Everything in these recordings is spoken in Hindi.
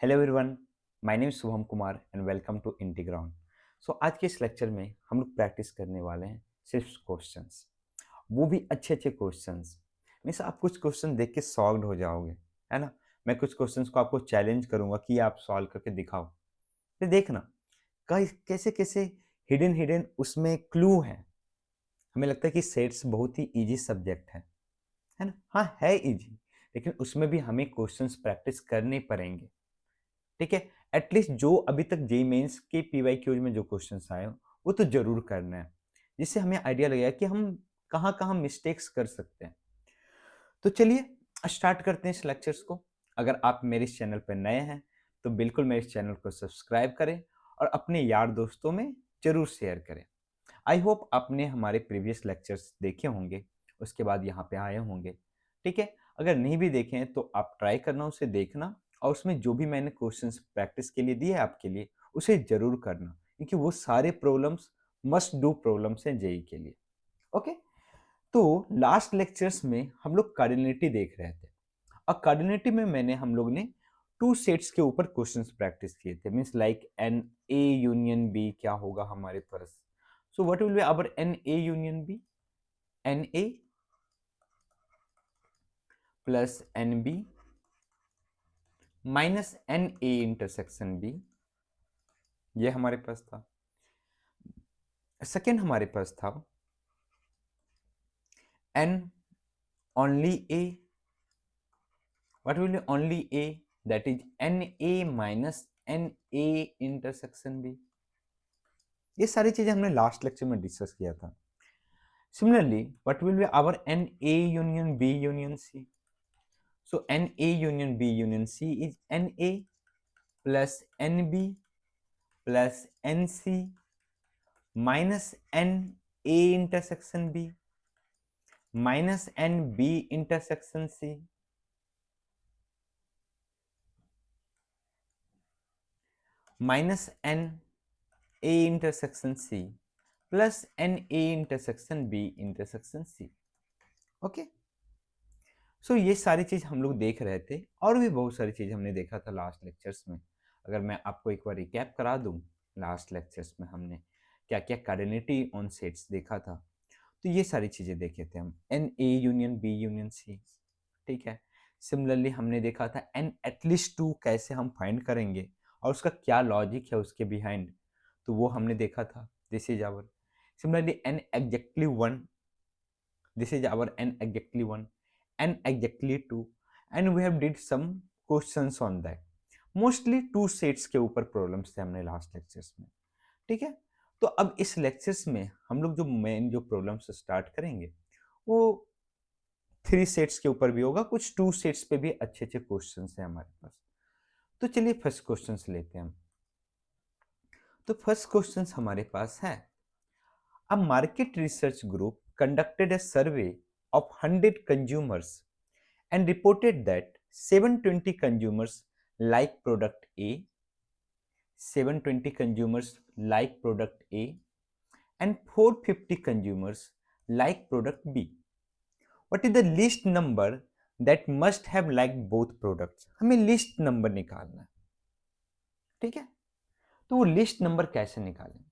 Hello everyone, my name is Shubham Kumar and welcome to Integround. So आज के इस लेक्चर में हम लोग प्रैक्टिस करने वाले हैं सिर्फ क्वेश्चंस, वो भी अच्छे अच्छे क्वेश्चंस। मीन्स आप कुछ क्वेश्चन देख के सॉल्व हो जाओगे, है ना। मैं कुछ क्वेश्चंस को आपको चैलेंज करूंगा कि आप सॉल्व करके दिखाओ। फिर देखना कैसे कैसे हिडन हिडन उसमें क्लू है। हमें लगता है कि सेट्स बहुत ही इजी सब्जेक्ट है ना। हाँ है इजी, लेकिन उसमें भी हमें क्वेश्चंस प्रैक्टिस करने पड़ेंगे। ठीक है, एटलीस्ट जो अभी तक जेई मेंस के पीवाई क्यूज में जो क्वेश्चंस आए वो तो जरूर करना है, जिससे हमें आइडिया लगेगा कि हम कहाँ कहाँ मिस्टेक्स कर सकते हैं। तो चलिए स्टार्ट करते हैं इस लेक्चर्स को। अगर आप मेरे इस चैनल पर नए हैं तो बिल्कुल मेरे इस चैनल को सब्सक्राइब करें और अपने यार दोस्तों में जरूर शेयर करें। आई होप आपने हमारे प्रीवियस लेक्चर्स देखे होंगे, उसके बाद यहाँ पे आए होंगे। ठीक है, अगर नहीं भी देखे हैं तो आप ट्राई करना उसे देखना, और उसमें जो भी मैंने क्वेश्चंस प्रैक्टिस के लिए दिए हैं आपके लिए उसे जरूर करना, क्योंकि वो सारे प्रॉब्लम्स मस्ट डू प्रॉब्लम्स हैं जेई के लिए। ओके, तो लास्ट लेक्चर्स में हम लोग कार्डिनलिटी देख रहे थे, और कार्डिनलिटी में हम लोग ने टू सेट्स के ऊपर क्वेश्चंस प्रैक्टिस किए थे। Means like n A union B क्या होगा हमारे पास। So what will be our N A union B? N A plus n B minus n A intersection B, ये हमारे पास था। सेकेंड हमारे पास था n only A. What will be only A? That is n A minus n A intersection B. ये सारी चीजें हमने लास्ट लेक्चर में डिस्कस किया था। Similarly what will be our N A union B union C? So Na union B union C is Na plus Nb plus Nc minus Na intersection B minus Nb intersection C minus Na intersection C plus Na intersection B intersection C। Okay, so ये सारी चीज हम लोग देख रहे थे, और भी बहुत सारी चीज हमने देखा था लास्ट लेक्चर्स में। अगर मैं आपको एक बार रिकैप करा दूं, लास्ट लेक्चर्स में हमने क्या क्या कार्डिनलिटी ऑन सेट्स देखा था। तो ये सारी चीजें देखे थे हम, N A union B union C. ठीक है, सिमिलरली हमने देखा था एन एटलीस्ट टू कैसे हम फाइंड करेंगे और उसका क्या लॉजिक है उसके बिहाइंड, तो वो हमने देखा था। This is our similarly n exactly one, this is our n exactly 1, n exactly 2, and we have did some questions on that। Mostly two sets के ऊपर प्रॉब्लम्स थे हमने लास्ट लेक्चर्स में। ठीक है, तो अब इस लेक्चर्स में हम लोग जो मेन जो प्रॉब्लम्स स्टार्ट करेंगे वो थ्री सेट्स के ऊपर भी होगा, कुछ टू सेट्स पे भी अच्छे अच्छे क्वेश्चंस हैं हमारे पास। तो चलिए फर्स्ट क्वेश्चंस लेते हैं हम। तो फर्स्ट क्वेश्चंस हमारे पास है, a market research group conducted a survey of 100 consumers and reported that 720 consumers like product A, 720 consumers like product A, and 450 consumers like product B. What is the least number that must have liked both products? हमें लिस्ट नंबर निकालना है। ठीक है, तो वो लिस्ट नंबर कैसे निकालें?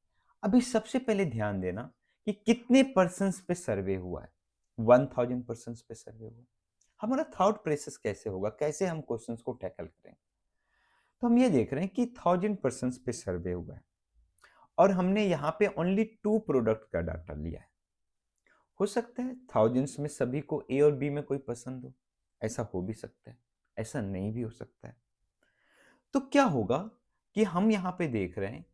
अभी सबसे पहले ध्यान देना कि कितने पर्सन्स पे सर्वे हुआ है। 1000 पर्सन्स पे सर्वे हुआ। हमारा थॉट प्रोसेस कैसे होगा, कैसे हम क्वेश्चंस को टैकल करेंगे? तो हम ये देख रहे हैं कि 1000 पर्सन्स पे सर्वे हुआ है, और हमने यहाँ पे ओनली टू प्रोडक्ट का डाटा लिया है। हो सकता है थाउजेंड्स में सभी को ए और बी में कोई पसंद हो, ऐसा हो भी सकता है, ऐसा नहीं भी हो सकता है। तो क्या होगा कि हम यहाँ पे देख रहे हैं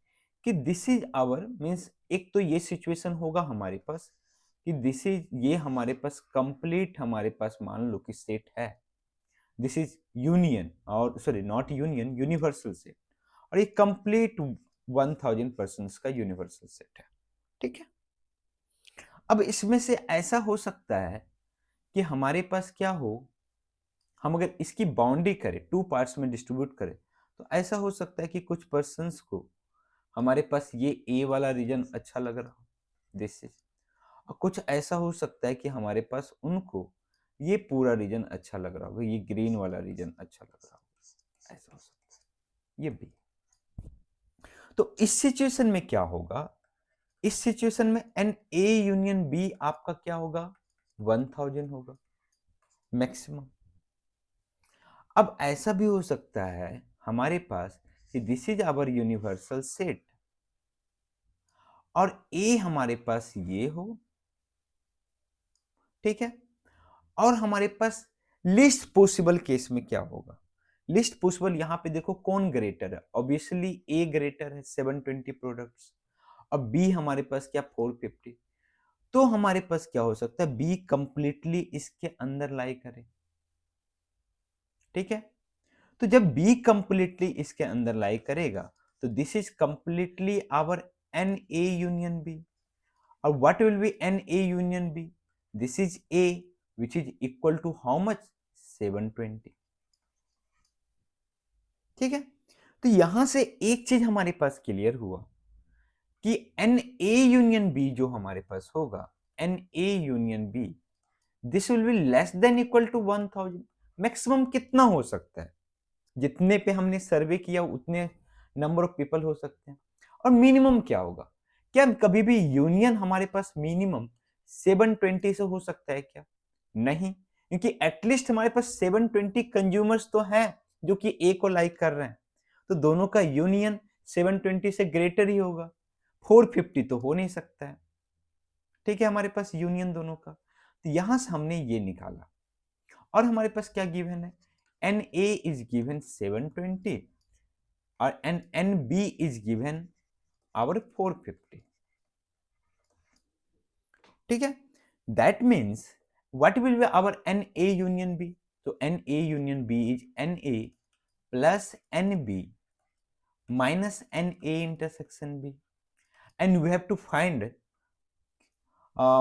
कि दिस इज आवर मीन्स, एक तो ये सिचुएशन होगा हमारे पास कि दिस इज, ये हमारे पास कंप्लीट, हमारे पास मान लो कि सेट है। दिस इज यूनियन, और sorry not union, universal set, और ये कंप्लीट 1000 पर्सन का यूनिवर्सल सेट है। ठीक है, अब इसमें से ऐसा हो सकता है कि हमारे पास क्या हो, हम अगर इसकी बाउंड्री करें, टू पार्ट्स में डिस्ट्रीब्यूट करें, तो ऐसा हो सकता है कि कुछ पर्सन्स को हमारे पास ये ए वाला रीजन अच्छा लग रहा हो, दिस इज, और कुछ ऐसा हो सकता है कि हमारे पास उनको ये पूरा रीजन अच्छा लग रहा होगा, ये ग्रीन वाला रीजन अच्छा लग रहा होगा, ऐसा हो सकता है। ये बी। तो इस सिचुएशन में क्या होगा, इस सिचुएशन में एन ए यूनियन बी आपका क्या होगा, 1000 होगा मैक्सिमम। अब ऐसा भी हो सकता है हमारे पास कि this is our universal set और ए हमारे पास ये हो, ठीक है। और हमारे पास लिस्ट पॉसिबल केस में क्या होगा, लिस्ट पॉसिबल यहां पे देखो कौन ग्रेटर है, ऑब्वियसली ए ग्रेटर है 720 प्रोडक्ट्स, और बी हमारे पास क्या 450। तो हमारे पास क्या हो सकता है, बी कंप्लीटली इसके अंदर लाई करे, ठीक है। तो जब बी कंप्लीटली इसके अंदर लाई करेगा तो this is completely our N A union B. और what will be n A union B, this is A which is equal to how much, 720, ठीक है। तो यहां से एक चीज हमारे पास क्लियर हुआ कि एन ए यूनियन बी जो हमारे पास होगा, n A union B, this will be less than equal to 1000। Maximum कितना हो सकता है, जितने पे हमने सर्वे किया उतने नंबर ऑफ पीपल हो सकते हैं। और मिनिमम क्या होगा, क्या कभी भी यूनियन हमारे पास मिनिमम 720 से हो सकता है क्या, नहीं, क्योंकि एटलीस्ट हमारे पास 720 कंज्यूमर्स तो हैं जो कि ए को लाइक कर रहे हैं, तो दोनों का यूनियन 720 से ग्रेटर ही होगा, 450 तो हो नहीं सकता है, ठीक है, हमारे पास यूनियन दोनों का। तो यहां से हमने ये निकाला और हमारे पास क्या गिवन है, एन ए इज गिवन 720 और n B is given our 450, ठीक है। That means what will be our N A union B, तो n A union B is n A plus n B minus NA intersection B, and we have to find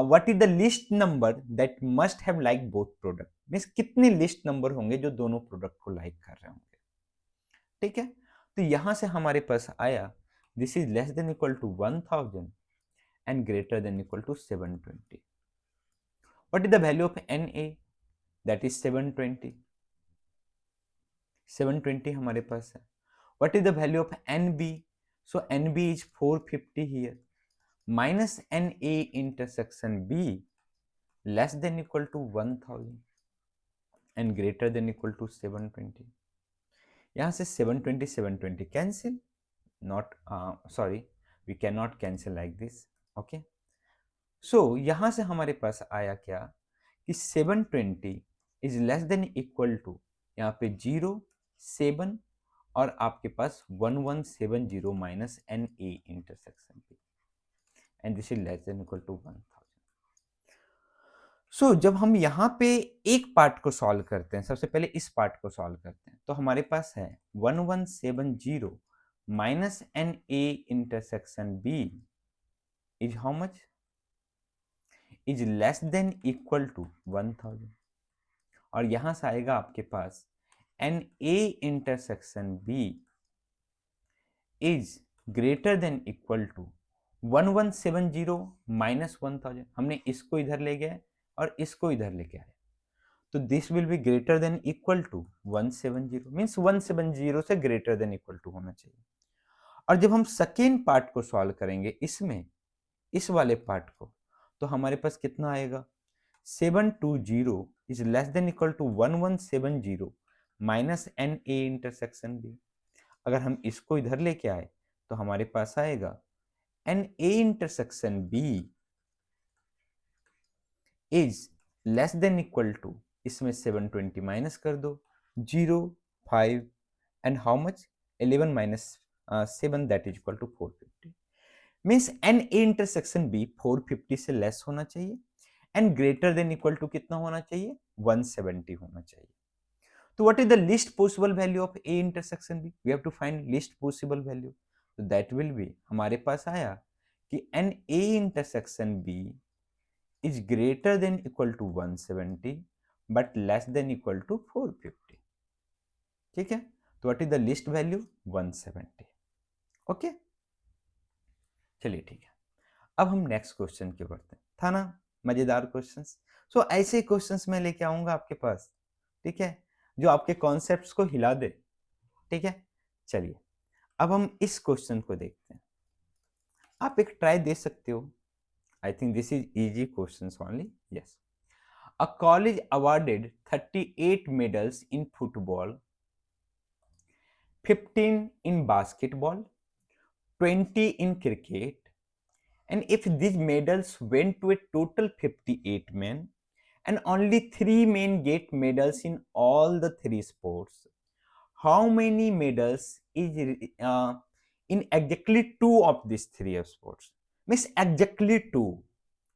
what is the least number that must have like both product, means कितने लिस्ट नंबर होंगे जो दोनों प्रोडक्ट को लाइक कर रहे होंगे, ठीक है। तो यहां से हमारे पास आया this is less than equal to 1000 and greater than equal to 720। What is the value of NA, that is 720, 720 हमारे पास है। What is the value of NB? So NB is 450 here. Minus NA intersection B less than equal to 1000 and greater than equal to 720. यहाँ से 720 720 cancel, not sorry, we cannot cancel like this, okay. So यहाँ से हमारे पास आया क्या कि 720 is less than equal to, यहाँ पे 0 7 और आपके पास 1170 माइनस एन ए इंटरसेक्शन पे, and this is less than equal to 1000। So जब हम यहाँ पे एक पार्ट को सॉल्व करते हैं, सबसे पहले इस पार्ट को सॉल्व करते हैं, तो हमारे पास है 1170 minus n A intersection B is how much, is less than equal to 1000, और यहां से आएगा आपके पास n A intersection B is greater than equal to 1170 minus 1000, हमने इसको इधर ले गए और इसको इधर लेके आए, तो this will be greater than equal to 170, means 170 से ग्रेटर देन इक्वल टू होना चाहिए। और जब हम सेकेंड पार्ट को सॉल्व करेंगे इसमें, इस वाले पार्ट को, तो हमारे पास कितना आएगा, 720 is less than equal to 1170 minus n A intersection B. अगर हम इसको इधर लेके आए तो हमारे पास आएगा n A intersection B is less than equal to, इसमें 720 माइनस कर दो, 0 5 एंड हाउ मच 11 माइनस 7 that is equal to 450, means n A intersection B 450 से लेस होना चाहिए and greater than equal to कितना होना चाहिए, 170 होना चाहिए। So what is the least possible value of A intersection B? We have to find least possible value. So that will be, हमारे पास आया कि n A intersection B is greater than equal to 170 but less than equal to 450. ठीक है, तो what is the least value, 170. Okay, चलिए ठीक है। अब हम नेक्स्ट क्वेश्चन की बढ़ते हैं, था ना मजेदार क्वेश्चंस। सो ऐसे क्वेश्चंस मैं लेके आऊंगा आपके पास, ठीक है, जो आपके कॉन्सेप्ट्स को हिला दे, ठीक है। चलिए अब हम इस क्वेश्चन को देखते हैं, आप एक ट्राई दे सकते हो। I think this is easy question only. Yes, a college awarded 38 medals in football, 15 in basketball, 20 in cricket, and if these medals went to a total 58 men and only 3 men get medals in all the 3 sports, how many medals is in exactly 2 of these 3 sports? Means exactly 2.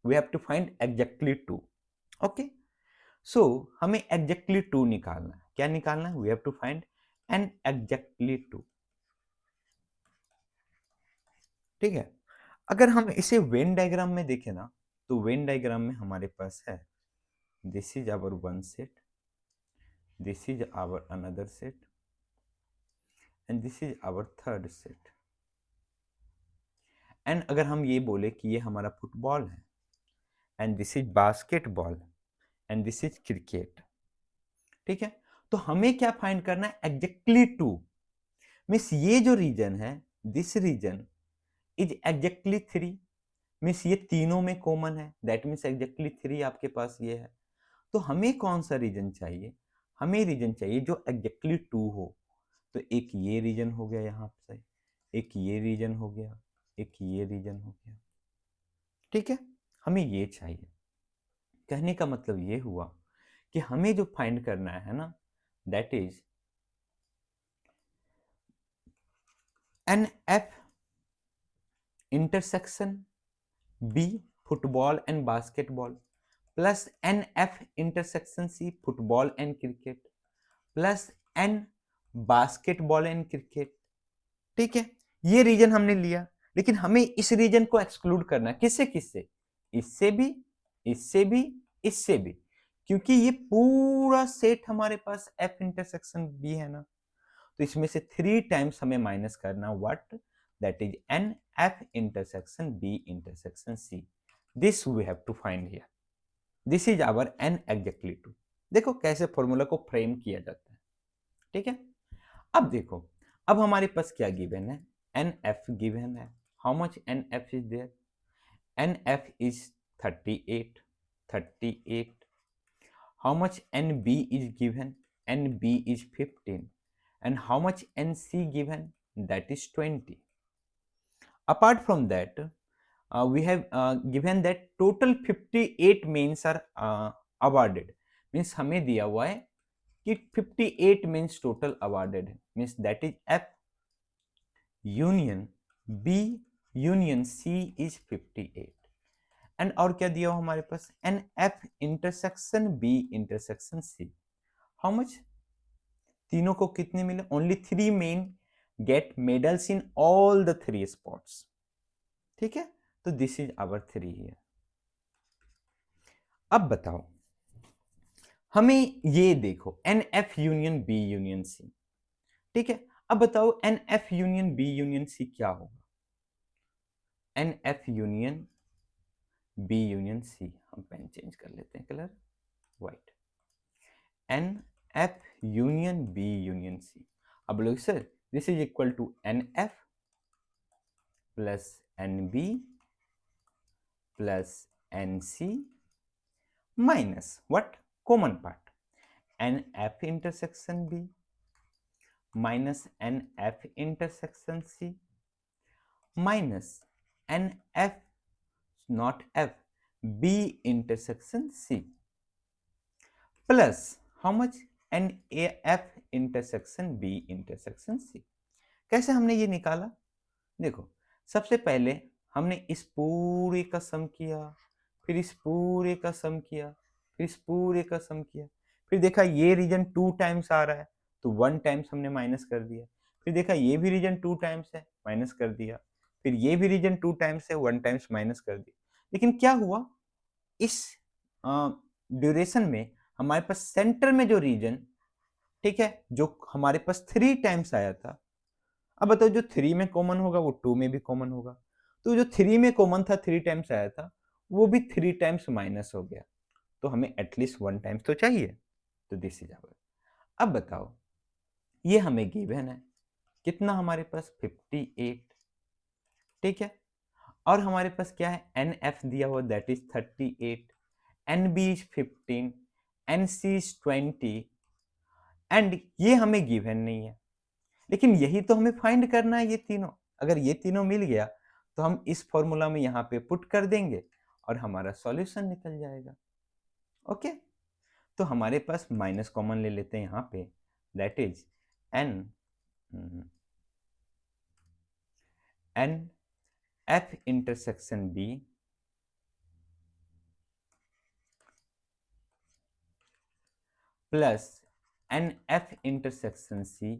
We have to find exactly 2. Okay, so हमें exactly 2 निकालना है। क्या निकालना है? We have to find an exactly 2। ठीक है, अगर हम इसे वेन डायग्राम में देखें ना, तो वेन डायग्राम में हमारे पास है, this is our one set, this is our another set, and this is our third set. And अगर हम ये बोले कि ये हमारा फुटबॉल है, and this is basketball, and this is cricket. ठीक है, तो हमें क्या फाइंड करना है? एग्जैक्टली 2। मीन्स ये जो रीजन है, this region is exactly 3। Means ये तीनों में कॉमन है, दैट मीन्स एग्जैक्टली 3 आपके पास ये है। तो हमें कौन सा रीजन चाहिए? हमें रीजन चाहिए जो एग्जैक्टली 2 हो। तो एक ये रीजन हो गया यहाँ से, एक ये रीजन हो गया, एक ये रीजन हो गया। ठीक है, हमें ये चाहिए। कहने का मतलब ये हुआ कि हमें जो फाइंड करना है ना, that is n F intersection B football and basketball plus n F intersection C football and cricket plus n basketball and cricket. ठीक है, ये रीजन हमने लिया, लेकिन हमें इस रीजन को एक्सक्लूड करना है। किससे किससे? इससे भी, इससे भी, इससे भी, क्योंकि ये पूरा सेट हमारे पास एफ इंटरसेक्शन बी है ना। तो इसमें से 3 टाइम्स हमें माइनस करना, what? That is n F intersection B intersection C. This we have to find here. This is our n exactly 2। देखो कैसे फॉर्मूला को फ्रेम किया जाता है। ठीक है, अब देखो, अब हमारे पास क्या गिवन है? एन एफ गिवन है। How much n F is there? N F is 38, 38। How much n B is given? N B is 15, and how much NC given? That is 20. Apart from that, we have given that total 58 mains are awarded. Means हमें दिया हुआ है कि 58 mains total awarded है। Means that is F union B union C is 58। And और क्या दिया हुआ हमारे पास? N F intersection B intersection C. How much? तीनों को कितने मिले? Only 3 men get medals in all the 3 sports. ठीक है, तो दिस इज आवर 3 हियर। अब बताओ, हमें ये देखो n F union B union C. ठीक है, अब बताओ n F union B union C क्या होगा? N F union B union C, हम पेन चेंज कर लेते हैं, colour white. N F union B union C. अब लोग sir, this is equal to n F plus n B plus N C minus what? Common part, n F intersection B minus n F intersection C minus n F not F B intersection C plus how much? N F intersection B intersection C. कैसे हमने ये निकाला? देखो, सबसे पहले हमने इस पूरे का सम किया, फिर इस पूरे का सम किया, फिर इस पूरे का सम किया, फिर देखा ये रीजन 2 टाइम्स आ रहा है तो 1 टाइम्स हमने माइनस कर दिया, फिर देखा ये भी रीजन 2 टाइम्स है, माइनस कर दिया, फिर ये भी रीजन 2 टाइम्स है, 1 टाइम्स माइनस कर दिया। लेकिन क्या हुआ, इस ड्यूरेशन में हमारे पास सेंटर में जो रीजन, ठीक है, जो हमारे पास 3 टाइम्स आया था, अब बताओ जो 3 में कॉमन होगा वो 2 में भी कॉमन होगा। तो जो 3 में कॉमन था, 3 टाइम्स आया था, वो भी 3 टाइम्स माइनस हो गया। तो हमें एटलीस्ट 1 टाइम्स तो चाहिए। तो दिस इज आवर। अब बताओ, ये हमें गिवन है कितना हमारे पास 58, ठीक है। और हमारे पास क्या है, एन एफ दिया हुआ that is 38, n B is 15, n C is 20 and ये हमें गिवन नहीं है, लेकिन यही तो हमें फाइंड करना है ये तीनों। अगर ये तीनों मिल गया तो हम इस फॉर्मूला में यहाँ पे पुट कर देंगे और हमारा सॉल्यूशन निकल जाएगा। ओके, तो हमारे पास माइनस कॉमन ले लेते हैं यहाँ पे, that is n n F intersection B plus n F intersection C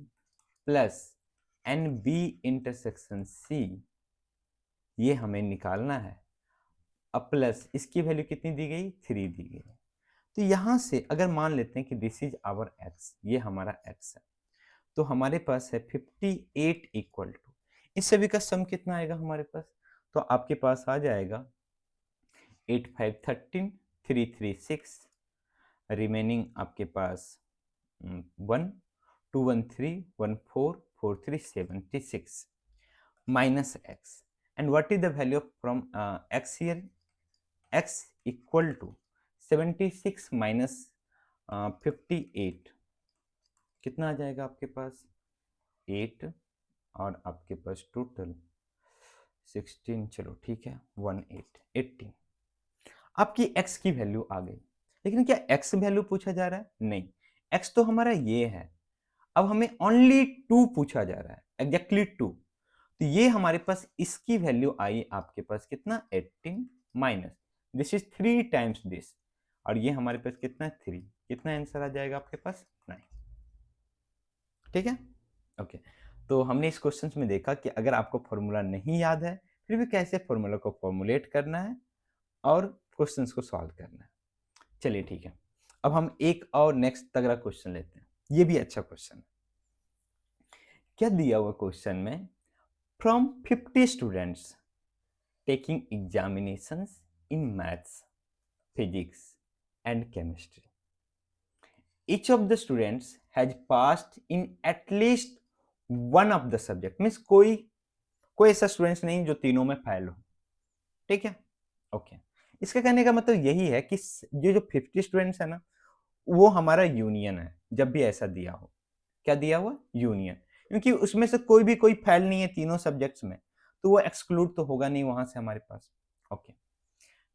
plus n B intersection C, ये हमें निकालना है। अब प्लस इसकी वैल्यू कितनी दी गई, 3 दी गई। तो यहां से अगर मान लेते हैं कि दिस इज आवर एक्स, ये हमारा एक्स है, तो हमारे पास है 58 इक्वल टू, इस सभी का सम कितना आएगा हमारे पास, तो आपके पास आ जाएगा 8 5 13 3 3 6, रिमेनिंग आपके पास 1 2 1 3 1 4 4 3 76 minus x, and what is the value from x here, x equal to 76 minus 58, कितना आ जाएगा आपके पास 8 और आपके पास टोटल 16, चलो ठीक है 18, आपकी x की वैल्यू आ गई। लेकिन क्या x वैल्यू पूछा जा रहा है, नहीं, x तो हमारा ये है, अब हमें ओनली 2 पूछा जा रहा है, एग्जैक्टली 2, तो ये हमारे पास इसकी वैल्यू आई आपके पास कितना 18 minus this is 3 times this, और ये हमारे पास कितना 3, कितना आंसर आ जाएगा आपके पास 9, ठीक है। ओके, तो हमने इस क्वेश्चन में देखा कि अगर आपको फॉर्मूला नहीं याद है फिर भी कैसे फॉर्मूला को फॉर्मुलेट करना है और क्वेश्चंस को सॉल्व करना है। चलिए ठीक है, अब हम एक और नेक्स्ट तगड़ा क्वेश्चन लेते हैं, ये भी अच्छा क्वेश्चन है। क्या दिया हुआ क्वेश्चन में, from 50 students taking examinations in maths, physics and chemistry, each of the students has passed in at least one of the subject, means कोई ऐसा स्टूडेंट्स नहीं जो तीनों में फेल हो, ठीक है। ओके, इसका कहने का मतलब यही है कि जो 50 स्टूडेंट्स है ना, वो हमारा यूनियन है। जब भी ऐसा दिया हो, क्या दिया हुआ, यूनियन, क्योंकि उसमें से कोई फेल नहीं है तीनों सब्जेक्ट्स में, तो वो एक्सक्लूड तो होगा नहीं वहां से हमारे पास। ओके,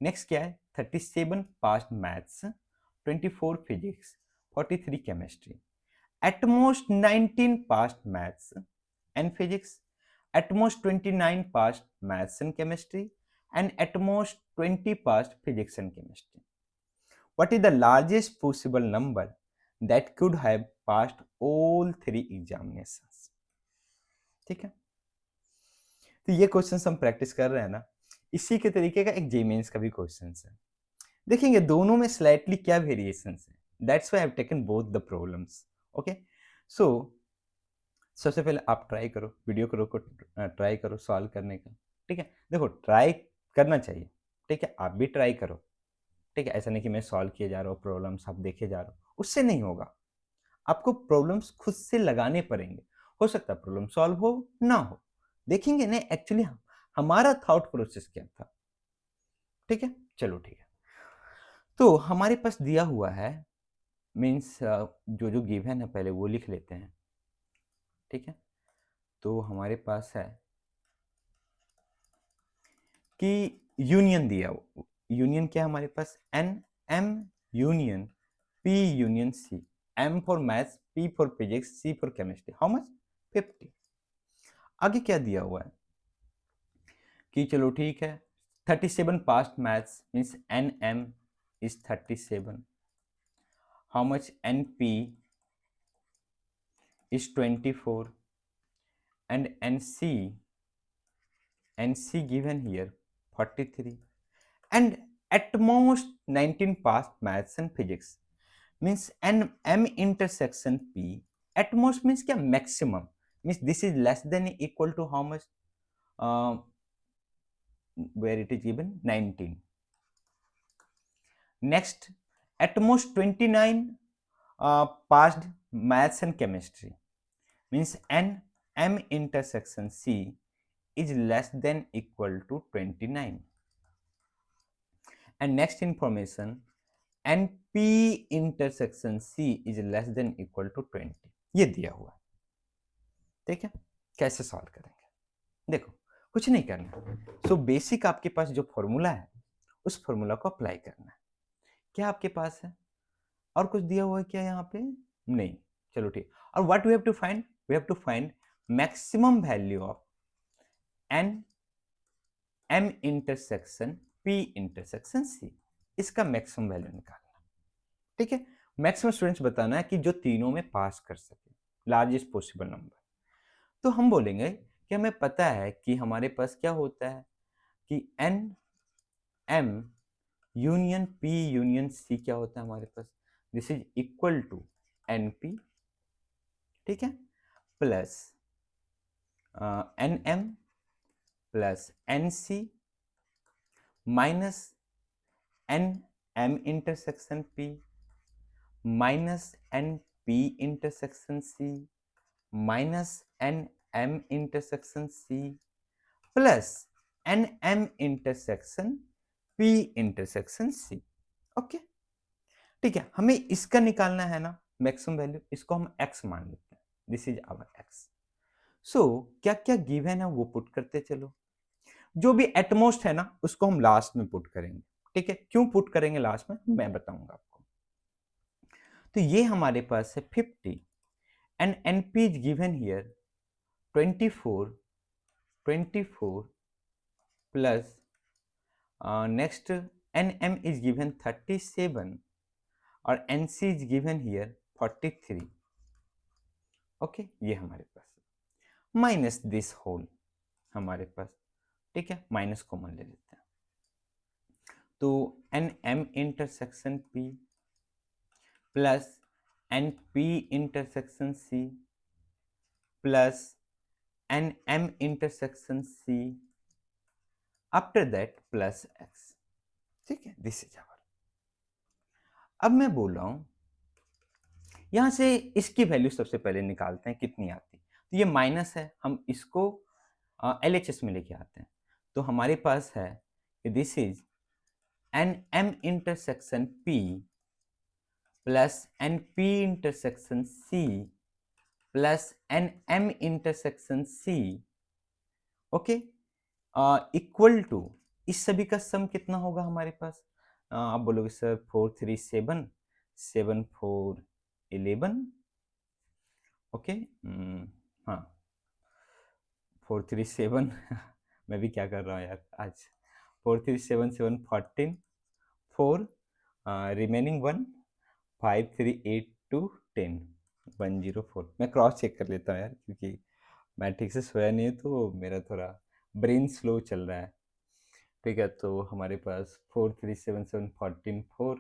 नेक्स्ट क्या है, 37 passed maths, 24 physics, 43 chemistry, at most 19 passed maths and physics, at most 29 passed maths and chemistry, and at most 20 passed physics and chemistry. What is the largest possible number that could have passed all 3 examinations? ठीक है, तो ये क्वेश्चन हम प्रैक्टिस कर रहे हैं ना, इसी के तरीके का एक जेमेंस का भी क्वेश्चन है। देखेंगे दोनों में स्लाइटली क्या वेरिएशन है, that's why I have taken both the problems. Okay, so सबसे पहले आप ट्राई करो, वीडियो को रोको, ट्राई करो सॉल्व करने का, ठीक है। देखो ट्राई करना चाहिए, ठीक है, आप भी ट्राई करो, ठीक है। ऐसा नहीं कि मैं सॉल्व किए जा रहा हूँ प्रॉब्लम्स, आप देखे जा रहे हो, उससे नहीं होगा, आपको प्रॉब्लम्स खुद से लगाने पड़ेंगे। हो सकता है प्रॉब्लम सॉल्व हो ना हो, देखेंगे नहीं एक्चुअली हमारा थॉट प्रोसेस क्या था, ठीक है। चलो ठीक है, तो हमारे पास दिया हुआ है, मीन्स जो गिवन है पहले वो लिख लेते हैं, ठीक है। तो हमारे पास है कि यूनियन दिया, यूनियन क्या है हमारे पास, n M union P union C, M for maths, P for physics, C for chemistry, how much 50। आगे क्या दिया हुआ है कि चलो ठीक है 37 passed maths, means n M is 37, how much n P is 24 and NC given here 43 and at most 19 passed maths and physics, means n m intersection p, at most means क्या maximum, means this is less than equal to how much, where it is given 19. Next, at most 29 passed maths and chemistry, means n m intersection c is less than equal to 29. And next information, and p intersection c is less than equal to 20. ये दिया हुआ है, ठीक है। कैसे सॉल्व करेंगे? देखो, कुछ नहीं करना। सो बेसिक आपके पास जो फॉर्मूला है उस फॉर्मूला को अप्लाई करना है। क्या आपके पास है? और कुछ दिया हुआ है क्या यहाँ पे? नहीं। चलो ठीक। और what we have to find? We have to find maximum value of n M intersection P intersection C. इसका मैक्सिमम वैल्यू निकालना, ठीक है। मैक्सिमम स्टूडेंट्स बताना है कि जो तीनों में पास कर सके, लार्जेस्ट पॉसिबल नंबर। तो हम बोलेंगे कि हमें पता है कि हमारे पास क्या होता है कि n M union P union C क्या होता है हमारे पास, this is equal to n P, ठीक है, plus N M plus N C minus N M intersection P minus N P intersection C minus N M intersection C plus N M intersection P intersection C. Okay, ठीक है। हमें इसका निकालना है ना मैक्सिमम वैल्यू, इसको हम x मान लेते हैं, दिस इज आवर x। सो क्या क्या गिवन है वो पुट करते चलो। जो भी एटमोस्ट है ना उसको हम लास्ट में पुट करेंगे, ठीक है। क्यों पुट करेंगे लास्ट में मैं बताऊंगा आपको। तो ये हमारे पास है 50 and n P is given here 24 plus next n M is given 37 और n C is given here 43। Okay, ये हमारे पास माइनस दिस होल हमारे पास, ठीक है, माइनस कॉमन ले लेते हैं। तो n M intersection P plus N P intersection C plus N M intersection C after that plus x, ठीक है, दिस इज आवर। अब मैं बोल रहा हूं यहां से इसकी वैल्यू सबसे पहले निकालते हैं कितनी आती। तो ये माइनस है, हम इसको LHS में लेके आते हैं। तो हमारे पास है this is n M intersection P plus N P intersection C plus N M intersection C, okay, equal to इस सभी का सम कितना होगा हमारे पास? आप बोलोगे सर 4 3 7 7 4 11, ओके, हाँ 4 3 7 मैं भी क्या कर रहा हूँ यार आज। 4 3 7 7 14 4 रिमेनिंग 1 5 3 8 2 10 104। मैं क्रॉस चेक कर लेता हूँ यार क्योंकि मैं ठीक से सोया नहीं है तो मेरा थोड़ा ब्रेन स्लो चल रहा है, ठीक है। तो हमारे पास 4 3 7 7 14 4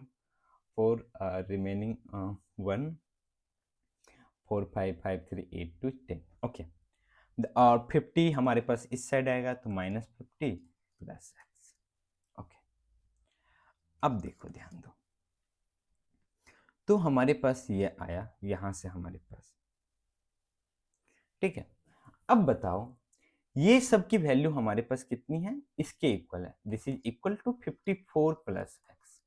4 रिमेनिंग 1 4 5 5 3 8 2 10, ओके। और 50 हमारे पास इस साइड आएगा तो -50 प्लस एक्स, ओके। अब देखो ध्यान दो, तो हमारे पास ये आया यहां से हमारे पास, ठीक है। अब बताओ ये सब की वैल्यू हमारे पास कितनी है, इसके इक्वल है, this is equal to 54 plus x.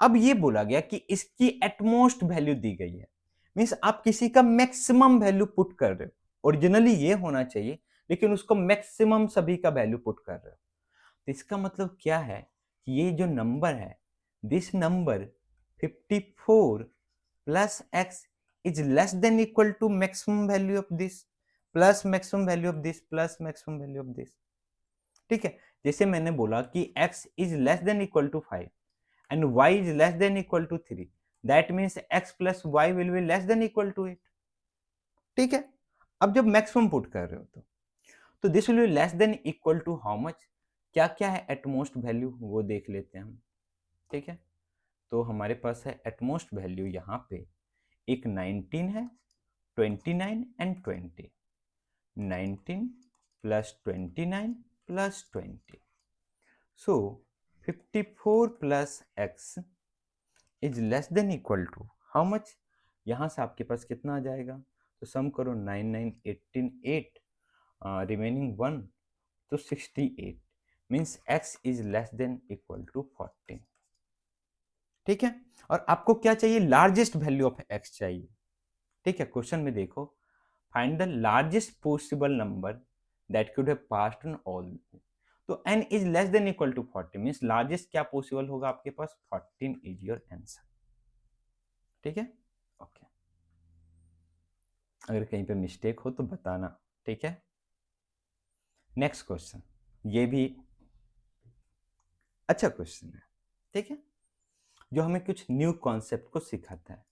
अब ये बोला गया कि इसकी एटमोस्ट वैल्यू दी गई है, मीन्स आप किसी का मैक्सिमम वैल्यू पुट कर रहे हो। ओरिजिनली ये होना चाहिए लेकिन उसको मैक्सिमम सभी का वैल्यू पुट कर रहे हो। तो इसका मतलब क्या है कि ये जो नंबर है, this number 54 plus x is less than equal to maximum value of this plus maximum value of this plus maximum value of this, ठीक है। जैसे मैंने बोला कि x is less than equal to 5 and y is less than equal to 3, that means x plus y will be less than equal to 8, ठीक है। अब जब मैक्सिमम पुट कर रहे हो तो this will be less than equal to how much, क्या क्या है एटमोस्ट वैल्यू वो देख लेते हैं हम, ठीक है। तो हमारे पास है एटमोस्ट वैल्यू यहाँ पे एक 19 है, 29 and 20, 19 plus 29 plus 20, so 54 plus x is less than equal to how much, यहां से आपके पास कितना आ जाएगा? तो सम करो 9 9 18 8 रिमेनिंग 1 तो 68 means x is less than equal to 14। ठीक है, और आपको क्या चाहिए, लार्जेस्ट वैल्यू ऑफ x चाहिए। ठीक है, क्वेश्चन में देखो, find the largest possible number that could have passed on all. तो n is less than equal to 40 means largest क्या पॉसिबल होगा आपके पास, 14 इज योर आंसर। ठीक है, ओके, अगर कहीं पे मिस्टेक हो तो बताना। ठीक है, नेक्स्ट क्वेश्चन, ये भी अच्छा क्वेश्चन है। ठीक है, जो हमें कुछ न्यू कॉन्सेप्ट को सिखाता है।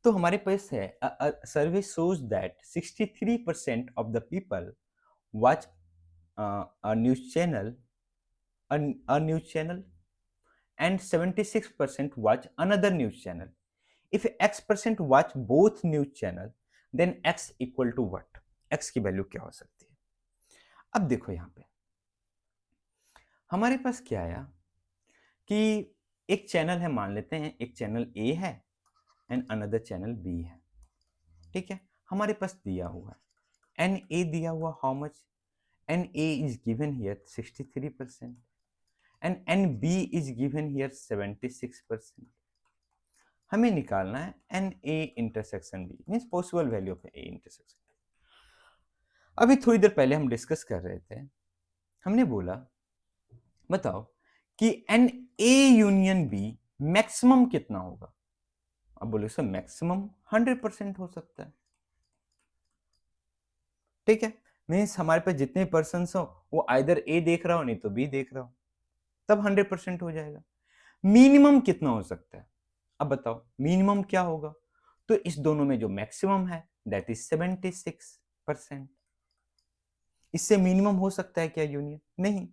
तो हमारे पास है, survey shows that 63% of the people watch a news channel, a news channel, and 76% watch another news channel. If x% watch both news channel, then x equal to what? x की वैल्यू क्या हो सकती है? अब देखो यहाँ पे हमारे पास क्या आया कि एक चैनल है, मान लेते हैं एक चैनल ए है एंड अनदर चैनल बी है। ठीक है, हमारे पास दिया हुआ है एन ए दिया हुआ, how much, n A is given here 63% and NB is given here 76%. हमें निकालना है NA intersection B means possible value of A intersection. अभी थोड़ी देर पहले हम डिस्कस कर रहे थे, हमने बोला बताओ कि NA यूनियन B मैक्सिमम कितना होगा। अब बोले सर मैक्सिमम 100% हो सकता है। ठीक है, मीन्स हमारे पास जितने पर्सन हो वो आइदर A देख रहा हो नहीं तो B देख रहा हो, तब 100% हो जाएगा। मिनिमम कितना हो सकता है, अब बताओ मिनिमम क्या होगा। तो इस दोनों में जो मैक्सिमम है दैट इज 76%। इससे मिनिमम हो सकता है क्या यूनियन, नहीं।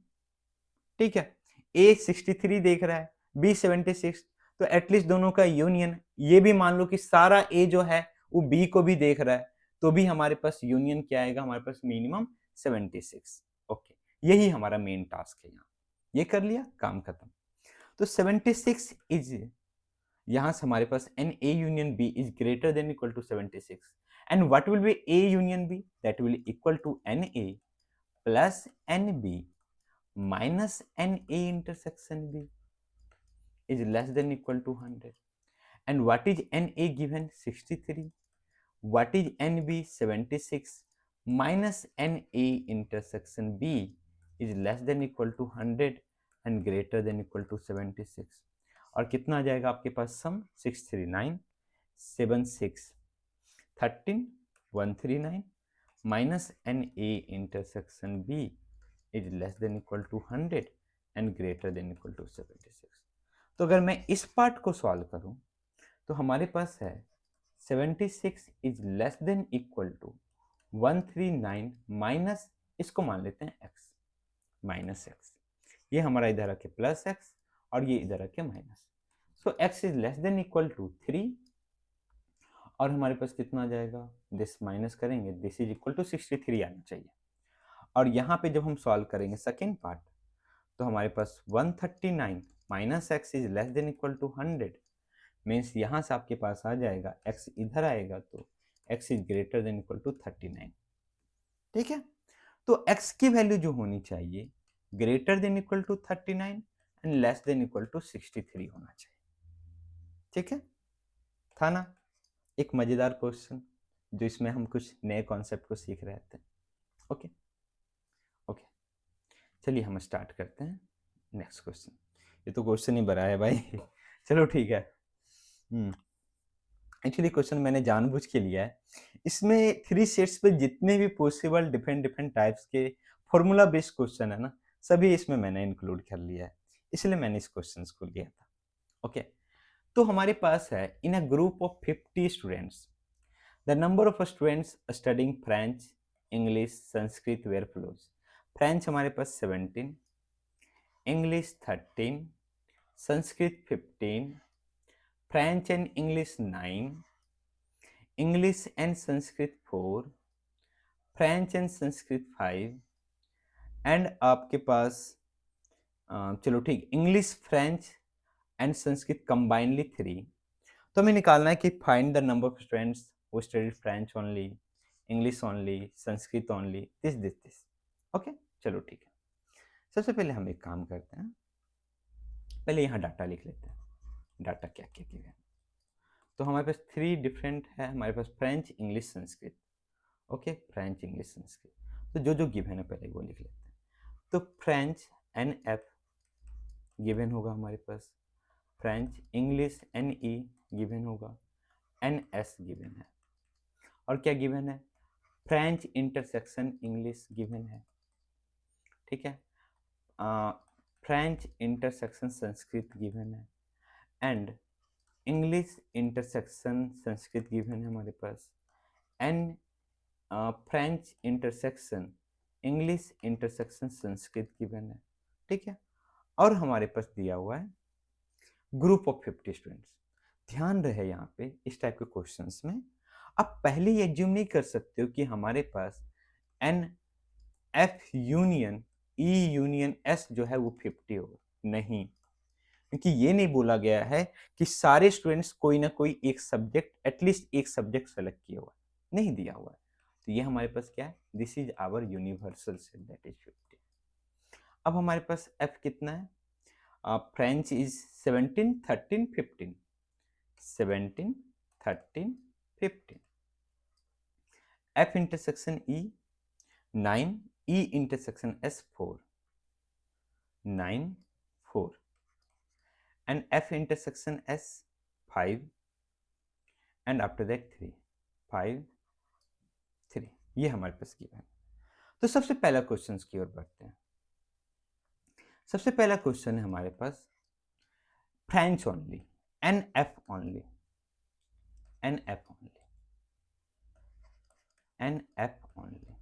ठीक है, ए 63 देख रहा है, बी 76, तो एटलीस्ट दोनों का यूनियन, ये भी मान लो कि सारा ए जो है वो बी को भी देख रहा है, तो भी हमारे पास यूनियन क्या आएगा, हमारे पास मिनिमम 76। ओके, यही हमारा मेन टास्क है यहाँ, ये कर लिया काम खत्म। तो 76 इज, यहां से हमारे पास n A union B is greater than equal to 76 and what will be A union B, that will equal to n A plus n B minus n A intersection B is less than equal to 100. And what is NA given 63? What is NB 76 minus NA intersection B is less than equal to 100 and greater than equal to 76. और कितना आ जाएगा आपके पास सम, 639 76 13 139 minus NA intersection B is less than equal to 100 and greater than equal to 76. तो अगर मैं इस पार्ट को सॉल्व करूं तो हमारे पास है 76 is less than equal to 139 minus, इसको मान लेते हैं x माइनस एक्स, ये हमारा इधर रखे प्लस एक्स और ये इधर रखे minus, so x is less than equal to 3 और हमारे पास कितना आ जाएगा, दिस माइनस करेंगे, दिस इज इक्वल टू 63 आना चाहिए। और यहाँ पे जब हम सॉल्व करेंगे सेकेंड पार्ट तो हमारे पास 139 minus x is less than equal to 100 means यहाँ से आपके पास आ जाएगा x इधर आएगा तो x is greater than equal to 39। ठीक है, तो x की वैल्यू जो होनी चाहिए greater than equal to 39 and less than equal to 63 होना चाहिए। ठीक है, था ना एक मजेदार क्वेश्चन, जो इसमें हम कुछ नए कॉन्सेप्ट को सीख रहे थे। ओके ओके, चलिए हम स्टार्ट करते हैं नेक्स्ट क्वेश्चन। ये तो क्वेश्चन ही बड़ा है भाई चलो ठीक है। एक्चुअली क्वेश्चन मैंने जानबूझ के लिया है, इसमें 3 सेट्स पे जितने भी पॉसिबल डिफरेंट डिफरेंट टाइप्स के फॉर्मूला बेस्ड क्वेश्चन है ना, सभी इसमें मैंने इंक्लूड कर लिया है, इसलिए मैंने इस क्वेश्चन को लिया था। ओके, तो हमारे पास है in a group of 50 students the number of students studying French English Sanskrit were follows. French हमारे पास 17, English 13, Sanskrit 15, French and English 9, English and Sanskrit 4, French and Sanskrit 5 and आपके पास चलो ठीक English French and Sanskrit combinedly 3, तो हमें निकालना है कि find the number of students who study French only, English only, Sanskrit only, this. Okay, चलो ठीक है। सबसे पहले हम एक काम करते हैं, पहले यहाँ डाटा लिख लेते हैं। डाटा क्या क्या गिवन है। तो हमारे पास 3 डिफरेंट है, हमारे पास French, English, Sanskrit. Okay, French, English, Sanskrit. तो जो जो गिवन है पहले वो लिख लेते हैं। तो फ्रेंच NF गिवन होगा हमारे पास, फ्रेंच, इंग्लिश NE गिवन होगा, NS गिवन है, और क्या गिवन है, फ्रेंच इंटरसेक्शन इंग्लिश गिवन है, ठीक है। फ्रेंच इंटरसेक्शन संस्कृत गिवन है, and English intersection Sanskrit given है हमारे पास, and French intersection English intersection Sanskrit given है, ठीक है। और हमारे पास दिया हुआ है ग्रुप ऑफ 50 स्टूडेंट्स। ध्यान रहे यहाँ पे इस टाइप के क्वेश्चंस में आप पहले ही एज्यूम नहीं कर सकते हो कि हमारे पास NF union E union S जो है वो 50 होगा, नहीं, क्योंकि ये नहीं बोला गया है कि सारे स्टूडेंट्स कोई ना कोई एक सब्जेक्ट, एटलीस्ट एक सब्जेक्ट सेलेक्ट किया हुआ है, नहीं दिया हुआ है। तो ये हमारे पास क्या है, this is our universal set, that is 50। अब हमारे पास F कितना है, French is 17, 13, 15, 17, 13, 15। F intersection E 9, E intersection S 4, 9, 4, and F intersection S 5, and after that 3, 5, 3। ये हमारे पास गिवन है। तो सबसे पहला क्वेश्चन की ओर बढ़ते हैं। सबसे पहला क्वेश्चन है हमारे पास French only, NF only, NF only, NF only.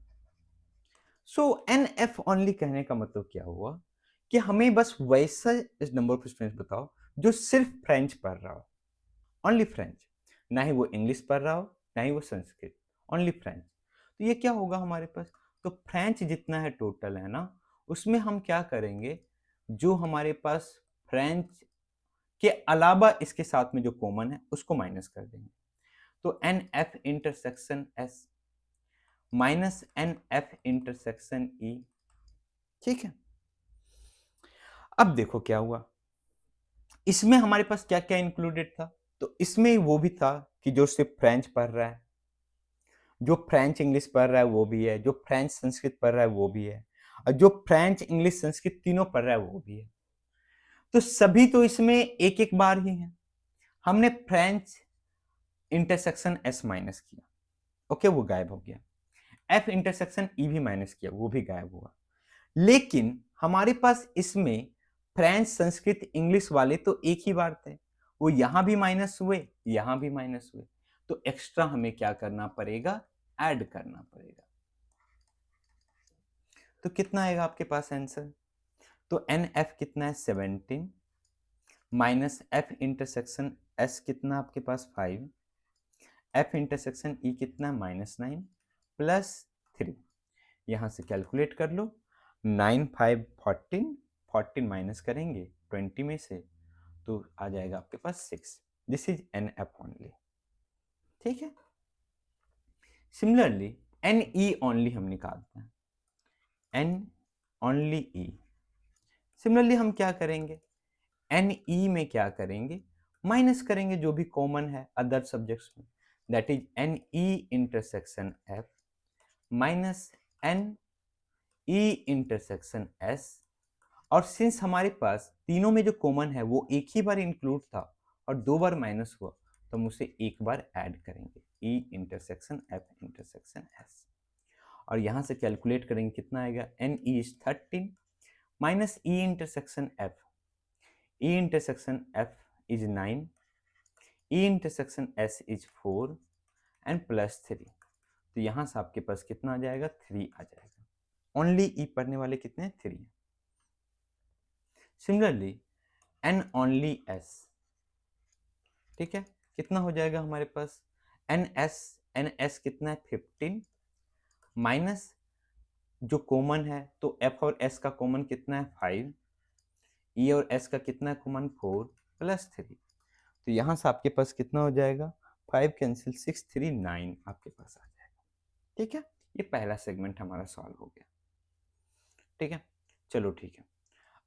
So NF only कहने का मतलब क्या हुआ कि हमें बस वैसा नंबर ऑफ स्टूडेंट्स बताओ जो सिर्फ फ्रेंच पढ़ रहा हो, ओनली फ्रेंच, ना ही वो इंग्लिश पढ़ रहा हो, ना ही वो संस्कृत, ओनली फ्रेंच। तो ये क्या होगा हमारे पास, तो फ्रेंच जितना है टोटल है ना, उसमें हम क्या करेंगे, जो हमारे पास फ्रेंच के अलावा इसके साथ में जो कॉमन है उसको माइनस कर देंगे। तो NF intersection S minus NF intersection E, ठीक है। अब देखो क्या हुआ, इसमें हमारे पास क्या क्या इंक्लूडेड था, तो इसमें वो भी था कि जो सिर्फ फ्रेंच पढ़ रहा है, जो फ्रेंच इंग्लिश पढ़ रहा है वो भी है, जो फ्रेंच संस्कृत पढ़ रहा है वो भी है, और जो फ्रेंच इंग्लिश संस्कृत तीनों पढ़ रहा है वो भी है। तो सभी तो इसमें एक एक बार ही है। हमने फ्रेंच इंटरसेक्शन S माइनस किया, ओके, वो गायब हो गया। F इंटरसेक्शन E भी माइनस किया, वो भी गायब हुआ। लेकिन हमारे पास इसमें फ्रेंच संस्कृत इंग्लिश वाले तो एक ही बार थे, वो यहां भी माइनस हुए, यहां भी माइनस हुए। तो एक्स्ट्रा हमें क्या करना पड़ेगा, ऐड करना पड़ेगा। तो कितना आएगा आपके पास आंसर, तो NF कितना है 17, माइनस F इंटरसेक्शन S कितना आपके पास 5, F इंटरसेक्शन E कितना -9 प्लस 3, यहां से कैलकुलेट कर लो, 9, 5, 14, 14 माइनस करेंगे 20 में से तो आ जाएगा आपके पास 6। दिस इज NF ओनली, ठीक है। सिमिलरली NE ओनली हम निकालते हैं, N ओनली E। सिमिलरली हम क्या करेंगे, NE में क्या करेंगे, माइनस करेंगे जो भी कॉमन है अदर सब्जेक्ट्स में, that is NE intersection F minus NE intersection S। और सिंस हमारे पास तीनों में जो कॉमन है वो एक ही बार इंक्लूड था और 2 बार माइनस हुआ, तो हम उसे एक बार ऐड करेंगे, E intersection F intersection S। और यहां से कैलकुलेट करेंगे कितना आएगा, NE is 13 minus E intersection F, E intersection F is 9, E intersection S is 4 and plus 3। तो यहां से आपके पास कितना आ जाएगा, 3 आ जाएगा। ओनली E पढ़ने वाले कितने, 3। सिमिलरली N ओनली S, ठीक है, कितना हो जाएगा हमारे पास, NS कितना है 15 माइनस जो कॉमन है, तो F और S का कॉमन कितना है 5, E और S का कितना है कॉमन 4 प्लस 3। तो तो यहाँ से आपके पास कितना हो जाएगा, 5 कैंसिल 6 3 9 आपके पास आ जाएगा। ठीक है, ये पहला सेगमेंट हमारा सॉल्व हो गया। ठीक है, चलो ठीक है,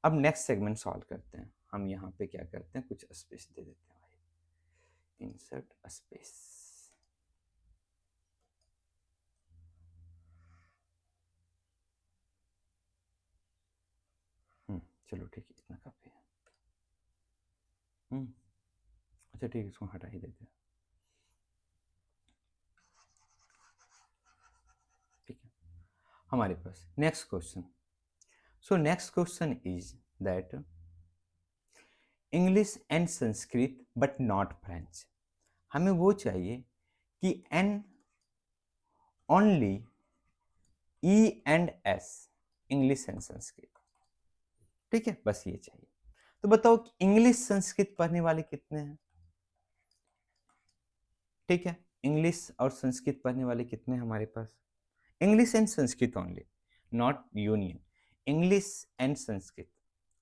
अब नेक्स्ट सेगमेंट सॉल्व करते हैं। हम यहाँ पे क्या करते हैं, कुछ स्पेस दे देते हैं भाई, इंसर्ट स्पेस। चलो ठीक है, इतना काफी है। अच्छा ठीक है, इसको हटा ही देते हैं। ठीक है, हमारे पास next question. So next question is that English and Sanskrit but not French. हमें वो चाहिए कि n only E and S, English and Sanskrit. ठीक है, बस ये चाहिए। तो बताओ कि इंग्लिश संस्कृत पढ़ने वाले कितने हैं। ठीक है, इंग्लिश और संस्कृत पढ़ने वाले कितने हैं हमारे पास, English and Sanskrit only, not union, English and Sanskrit.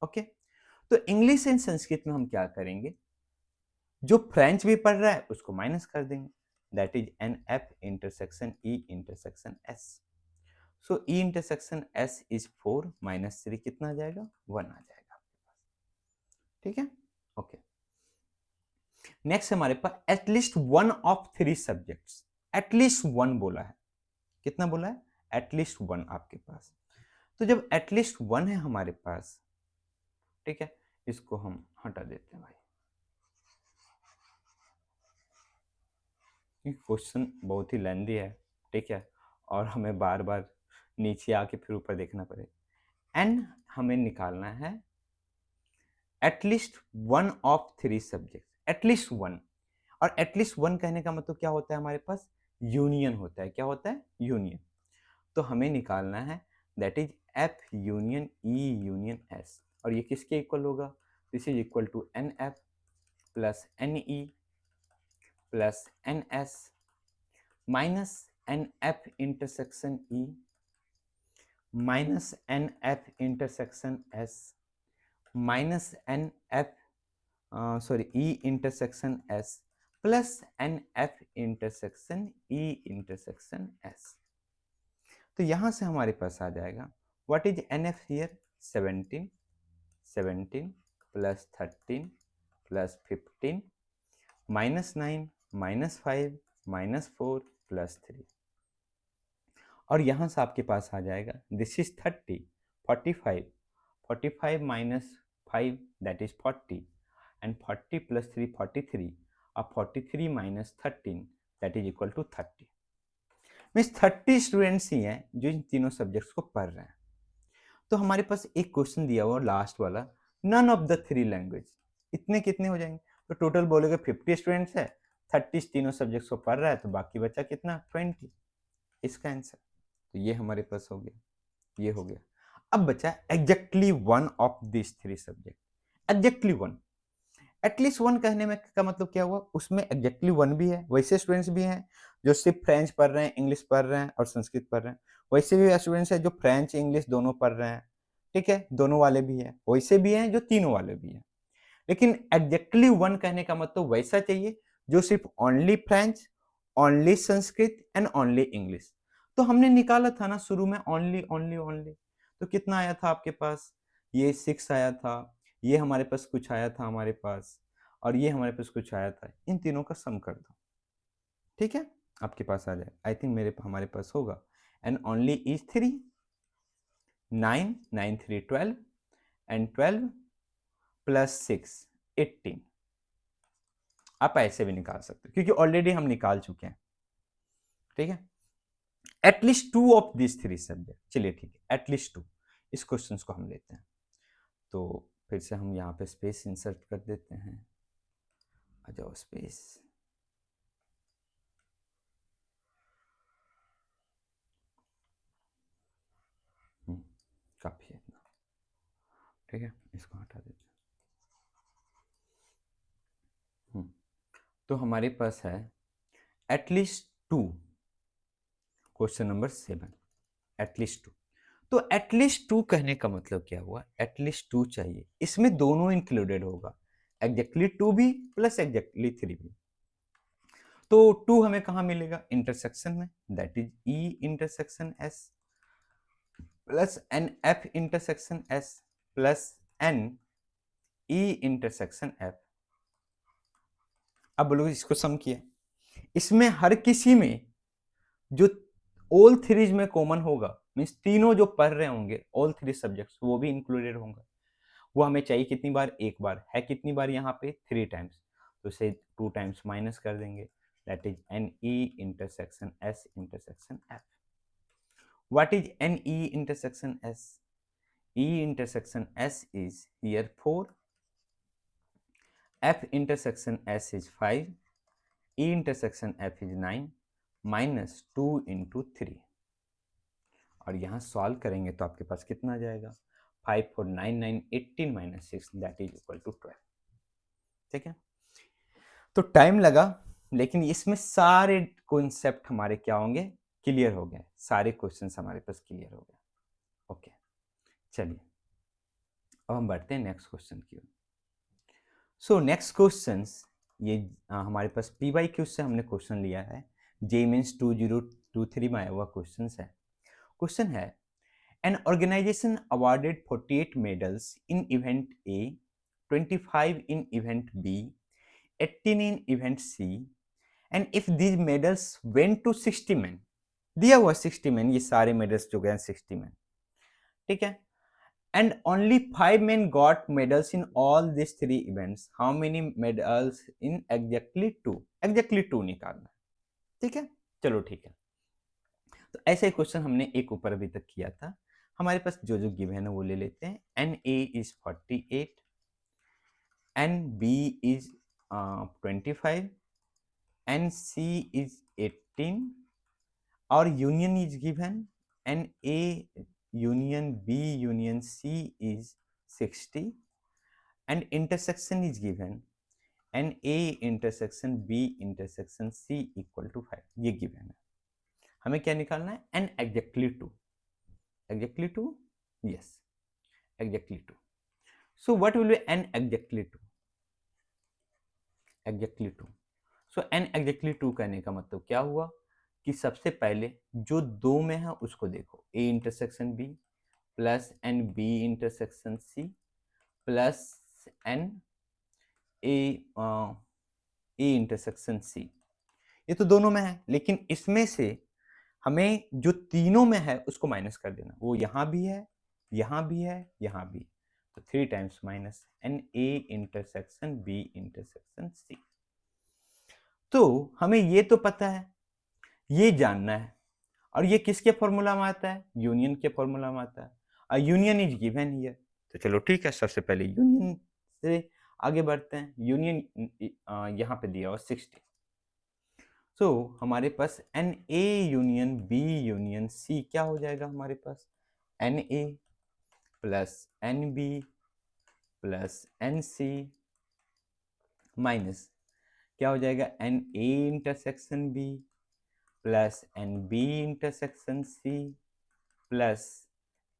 Okay, तो इंग्लिश एंड संस्कृत में हम क्या करेंगे, जो फ्रेंच भी पढ़ रहा है उसको माइनस कर देंगे, that is n F intersection E intersection S. So E intersection S is 4 minus 3 कितना आ जाएगा, 1 आ जाएगा आपके पास। ठीक है, ओके। नेक्स्ट हमारे पास at least one of 3 subjects, at least one बोला है, कितना बोला है, एटलीस्ट वन आपके पास। तो जब एटलीस्ट वन है हमारे पास, ठीक है, इसको हम हटा देते हैं भाई, क्वेश्चन बहुत ही लेंदी है। ठीक है, और हमें बार बार नीचे आके फिर ऊपर देखना पड़े। एन हमें निकालना है at least one of 3 subject, at least one. और एटलीस्ट वन कहने का मतलब क्या होता है, हमारे पास यूनियन होता है। क्या होता है, यूनियन। तो हमें निकालना है that is F union E union S. और ये किसके इक्वल होगा, this is equal to n F plus n E plus n S minus n F intersection E minus n F intersection S minus n F sorry E intersection S plus n F intersection E intersection S. तो यहां से हमारे पास आ जाएगा what is n F here, 17 17 plus 13 plus 15 minus 9 minus 5 minus 4 plus 3। और यहाँ से आपके पास आ जाएगा this is 30 45 45 minus 5 that is 40 and 40 plus 3 43 और 43 minus 13 that is equal to 30। Means 30 students ही हैं जो इन तीनों सब्जेक्ट्स को पढ़ रहे हैं। तो हमारे पास एक क्वेश्चन दिया हुआ लास्ट वाला, नन ऑफ द 3 लैंग्वेज, इतने कितने हो जाएंगे, तो टोटल बोलोगे 50 स्टूडेंट्स है, 30 तीनों सब्जेक्ट्स को पढ़ रहा है, तो बाकी बचा कितना, 20, इसका आंसर। तो ये हमारे पास हो गया, ये हो गया। अब बचा exactly one of this 3 subject, exactly one. At least one कहने में का मतलब क्या हुआ, उसमें एग्जैक्टली वन भी है, वैसे स्टूडेंट्स भी हैं जो सिर्फ फ्रेंच पढ़ रहे हैं, इंग्लिश पढ़ रहे हैं और संस्कृत पढ़ रहे हैं, वैसे भी स्टूडेंट्स हैं जो फ्रेंच इंग्लिश दोनों पढ़ रहे हैं। ठीक है, दोनों वाले भी हैं, वैसे भी हैं जो तीनों वाले भी हैं। लेकिन एग्जैक्टली वन कहने का मतलब वैसा चाहिए जो सिर्फ only French, only Sanskrit and only English. तो हमने निकाला था ना शुरू में ओनली ओनली ओनली, तो कितना आया था आपके पास, ये 6 आया था, ये हमारे पास कुछ आया था हमारे पास, और ये हमारे पास कुछ आया था, इन तीनों का सम कर दो। ठीक है, आपके पास आ जाए, आई थिंक हमारे पास होगा and only is 3 9 9 3 12 and 12 plus 6 18। आप ऐसे भी निकाल सकते हो क्योंकि ऑलरेडी हम निकाल चुके हैं। ठीक है, एटलीस्ट 2 ऑफ दिस 3 सब्जेक्ट, चलिए ठीक है, एटलीस्ट 2, इस क्वेश्चन को हम लेते हैं। तो फिर से हम यहाँ पे स्पेस इंसर्ट कर देते हैं, आ जाओ स्पेस, काफी है इतना। ठीक है, इसको हटा देते हैं। तो हमारे पास है एटलीस्ट 2, क्वेश्चन नंबर 7, एटलीस्ट 2। तो एटलीस्ट 2 कहने का मतलब क्या हुआ, एटलीस्ट 2 चाहिए, इसमें दोनों इंक्लूडेड होगा, एग्जैक्टली 2 भी प्लस एग्जैक्टली 3 भी। तो 2 हमें कहाँ मिलेगा? इंटरसेक्शन में, that is E intersection S plus n F intersection S plus n E intersection F. अब बोलो इसको सम किया, इसमें हर किसी में जो ऑल थ्रीज में कॉमन होगा, मीन्स तीनों जो पढ़ रहे होंगे ऑल थ्री सब्जेक्ट्स वो भी इंक्लूडेड होंगे। वो हमें चाहिए कितनी बार? एक बार। है कितनी बार यहाँ पे? 3 टाइम्स। तो इसे 2 टाइम्स माइनस कर देंगे, that is n E intersection S intersection F. What is n E intersection S? E intersection S is here 4, F intersection S is 5, E intersection F is 9 minus 2 into 3। और यहाँ सॉल्व करेंगे तो आपके पास कितना आ जाएगा? 5 4 9 9 18 minus 6 that is equal to 12। ठीक है, तो टाइम लगा, लेकिन इसमें सारे कॉन्सेप्ट हमारे क्या होंगे? क्लियर हो गए, सारे क्वेश्चंस हमारे पास क्लियर हो गए। ओके, चलिए अब हम बढ़ते हैं नेक्स्ट क्वेश्चन की ओर। सो नेक्स्ट क्वेश्चंस, ये हमारे पास PYQ से हमने क्वेश्चन लिया है, जे मीन्स 2023 में आया हुआ क्वेश्चन है। क्वेश्चन है, an organisation awarded 48 medals in event A, 25 in event B, 18 in event C, and if these medals went to 60 man, दिया हुआ 60 मैन, ये सारे मेडल्स जो गए 60 मैन, ठीक है, and only 5 men got medals in all these 3 events, how many medals in exactly 2? exactly 2 निकालना है, ठीक है। चलो ठीक है, तो ऐसे ही क्वेश्चन हमने एक ऊपर अभी तक किया था। हमारे पास जो जो गिवन है वो ले लेते हैं। N A is 48, n B is 25, n C is 18 और union is given, n A union B union C is 60 and intersection is given, and A intersection B intersection C equal to 5, ये given है। हमें क्या निकालना है? N exactly 2, exactly 2, yes, exactly 2। So what will be N exactly 2? exactly 2। So N exactly 2 कहने का मतलब क्या हुआ कि सबसे पहले जो दो में है उसको देखो, A intersection B plus n B intersection C plus n A intersection C, ये तो दोनों में है, लेकिन इसमें से हमें जो तीनों में है उसको माइनस कर देना। वो यहाँ भी है, यहाँ भी है, यहाँ भी, तो 3 times minus n A intersection B intersection C. तो हमें ये तो पता है, ये जानना है, और ये किसके फॉर्मूला में आता है? यूनियन के फॉर्मूला में आता है। यूनियन इज गिवन हियर, तो चलो ठीक है, सबसे पहले यूनियन से आगे बढ़ते हैं। यूनियन यहाँ पे दिया हुआ 60। सो हमारे पास n A union B union C क्या हो जाएगा? हमारे पास n A plus n B plus N C minus क्या हो जाएगा? N A intersection B plus n B intersection C plus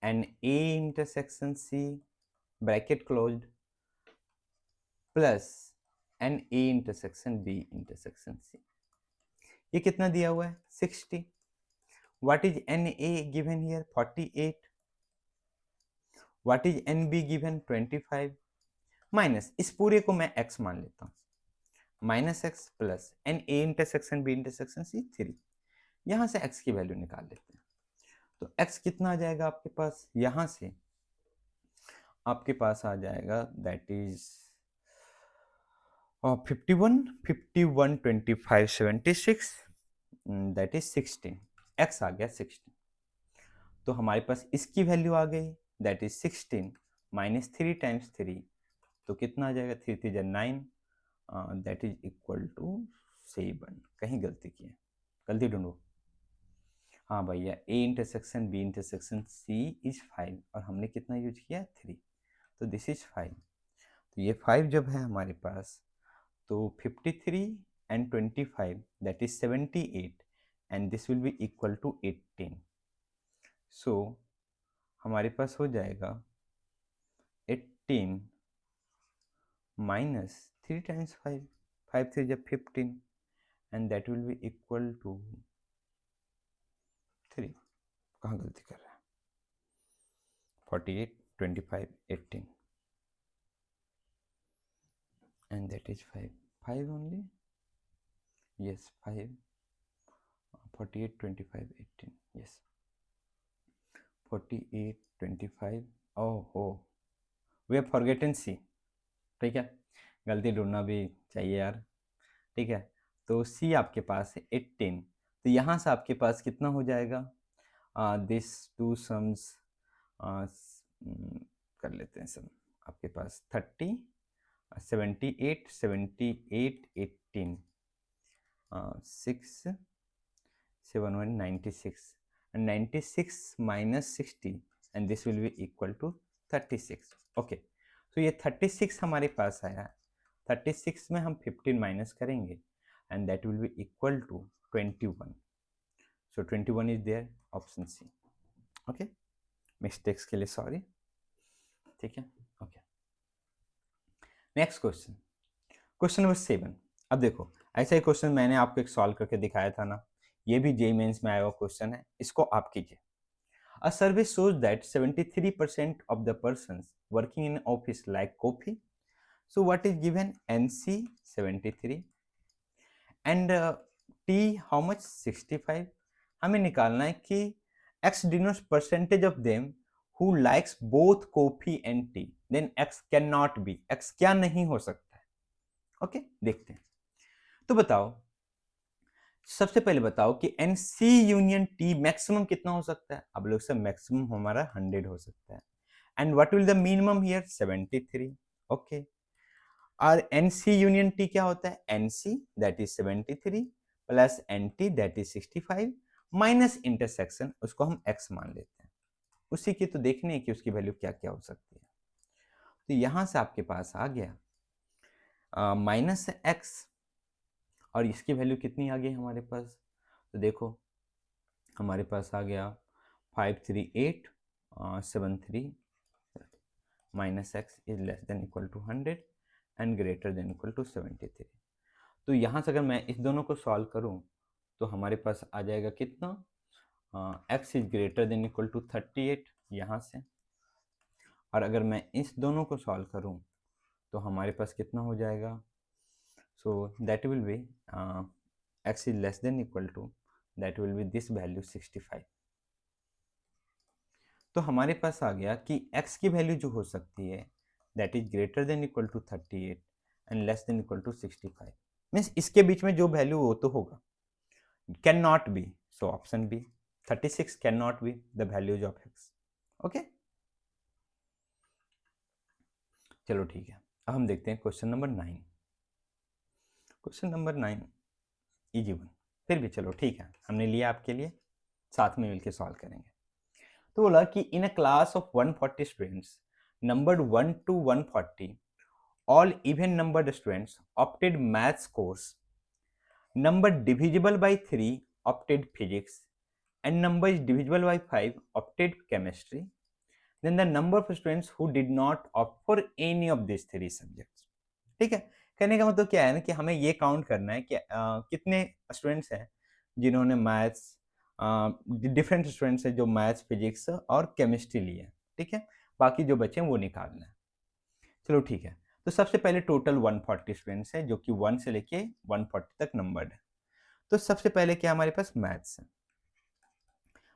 n A intersection C bracket closed plus n A intersection B intersection C. ये कितना दिया हुआ है? 60। What is n A given here? 48। What is n B given? 25 minus इस पूरे को मैं x मान लेता हूँ, minus x plus n A intersection B intersection C 3। यहां से x की वैल्यू निकाल लेते हैं, तो x कितना आ जाएगा आपके पास? यहां से आपके पास आ जाएगा that is 51 51 25 76 that is 16, x आ गया 16। तो हमारे पास इसकी वैल्यू आ गई दैट इज 16 माइनस 3 टाइम्स 3, तो कितना आ जाएगा? 3 3 9 दैट इज इक्वल टू 7। कहीं गलती की है, गलती ढूंढो। हाँ भैया, A intersection B intersection C is 5 और हमने कितना यूज किया? 3, तो दिस इज 5। तो ये 5 जब है हमारे पास, तो 53 and 25 that is 78 and this will be equal to 18। so हमारे पास हो जाएगा 18 minus 3 times 5, 5 3 is 15, and that will be equal to 3. कहाँ गलती कर रहा है? 48 25 18, and that is 5 only. Yes, 5 48 25 18. Yes, 48 25. oh we have forgotten C. ठीक है, गलती ढूंढना भी चाहिए यार. ठीक है, तो C आपके पास है 18. तो यहाँ से आपके पास कितना हो जाएगा? दिस टू सम्स कर लेते हैं सब. आपके पास 30 78 78 18 6 7 1 96, and 96 minus 60, and this will be equal to 36. Okay, तो ये 36 हमारे पास आया. 36 में हम 15 माइनस करेंगे, and that will be equal to 21. So 21 is there, option C. Okay, mistakes के लिए सॉरी. ठीक है, okay. Next question, question number 7. अब देखो, ऐसा ही क्वेश्चन मैंने आपको एक सॉल्व करके दिखाया था ना, ये भी जेईई मेंस में आया हुआ क्वेश्चन है, इसको आप कीजिए. A survey shows that 73% of the persons working in office like coffee. So what is given? NC 73 and T how much? 65. हमें निकालना है कि X denotes percentage of them who likes both coffee and tea. Then X cannot be. X क्या नहीं हो सकता है? ओके, देखते हैं. तो बताओ, सबसे पहले बताओ कि NC यूनियन T मैक्सिमम कितना हो सकता है? अब लोग सब मैक्सिमम हमारा 100 हो सकता है. And what will the minimum here? 73. Okay, और NC यूनियन T क्या होता है? NC that is 73 plus NT that is 65 minus intersection, उसको हम X मान लेते हैं. उसी की तो देखने है कि उसकी वैल्यू क्या क्या हो सकती है. तो यहां से आपके पास आ गया माइनस X, और इसकी वैल्यू कितनी आ गई हमारे पास? तो देखो, हमारे पास आ गया 538 73 minus X is less than equal to 100 and greater than equal to 73. तो यहाँ से अगर मैं इस दोनों को सॉल्व करूँ तो हमारे पास आ जाएगा कितना? X is greater than equal to 38 यहाँ से, और अगर मैं इस दोनों को सॉल्व करूँ तो हमारे पास कितना हो जाएगा? So that will be X is less than equal to, that will be this value 65. तो हमारे पास आ गया कि X की वैल्यू जो हो सकती है that is greater than equal to 38 and less than equal to 65. Means इसके बीच में जो वैल्यू वो तो होगा. Can not be, so option B 36 can not be the values of X. Okay, चलो ठीक है. अब हम देखते हैं question number 9. Question number 9 easy one, फिर भी चलो ठीक है, हमने लिया आपके लिए, साथ में मिलकर सॉल्व करेंगे. तो बोला कि in a class of 140 students numbered 1 to 140, all even numbered students opted maths course, number divisible by 3 opted physics, and number is divisible by 5 opted chemistry. Then the number of students who did not opt for any of this 3 subjects. ठीक है, कहने का मतलब क्या है ना कि हमें ये काउंट करना है कि कितने स्टूडेंट्स हैं जिन्होंने मैथ्स, डिफरेंट स्टूडेंट्स हैं जो मैथ्स फिजिक्स और केमिस्ट्री लिए हैं. ठीक है, बाकी जो बचे हैं वो निकालना है. चलो ठीक है, तो सबसे पहले टोटल 140 स्टूडेंट्स हैं जो कि 1 से लेके 140 तक नंबर्ड है. तो सबसे पहले क्या हमारे पास? मैथ्स है.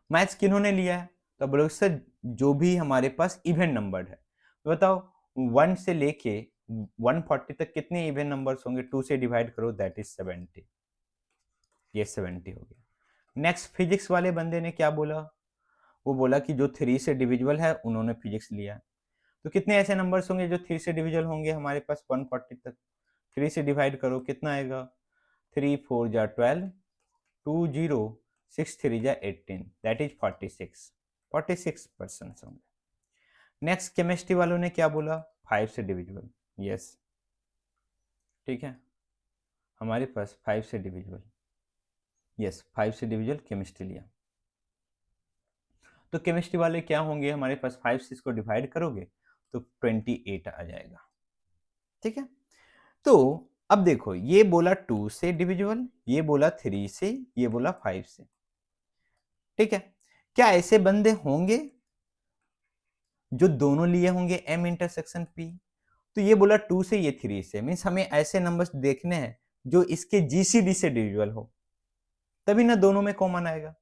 मैथ्स किन्होंने लिया है? तो बोलो सर जो भी हमारे पास इवन नंबर्ड है. तो बताओ 1 से लेके 140 तक कितने इवन नंबर्स होंगे? 2 से डिवाइड करो, दैट इज 70. ये 70 हो गया. नेक्स्ट फिजिक्स वाले बंदे ने क्या बोला? वो बोला कि जो 3 से डिविजिबल है उन्होंने फिजिक्स लिया. तो कितने ऐसे नंबर्स होंगे जो 3 से डिविजिबल होंगे हमारे पास 140 तक? 3 से डिवाइड करो, कितना आएगा? 3 4 जा 12, 2 0 6 3 जा 18, दैट इज 46% होंगे. नेक्स्ट केमिस्ट्री वालों ने क्या बोला? 5 से डिविजिबल. यस, ठीक है, हमारे पास 5 से डिविजिबल. यस, 5 से डिविजिबल केमिस्ट्री लिया. तो केमिस्ट्री वाले क्या होंगे हमारे पास? 5 से इसको डिवाइड करोगे तो 28 आ जाएगा. ठीक है। तो अब देखो, ये बोला 2 से डिविजिबल, ये बोला 3 से, ये बोला 5 से। ठीक है, क्या ऐसे बंदे होंगे जो दोनों लिए होंगे m इंटरसेक्शन p? तो ये बोला 2 से, ये 3 से, मीन्स हमें ऐसे नंबर्स देखने हैं जो इसके जीसीडी से डिविजिबल हो, तभी ना दोनों में कॉमन आएगा।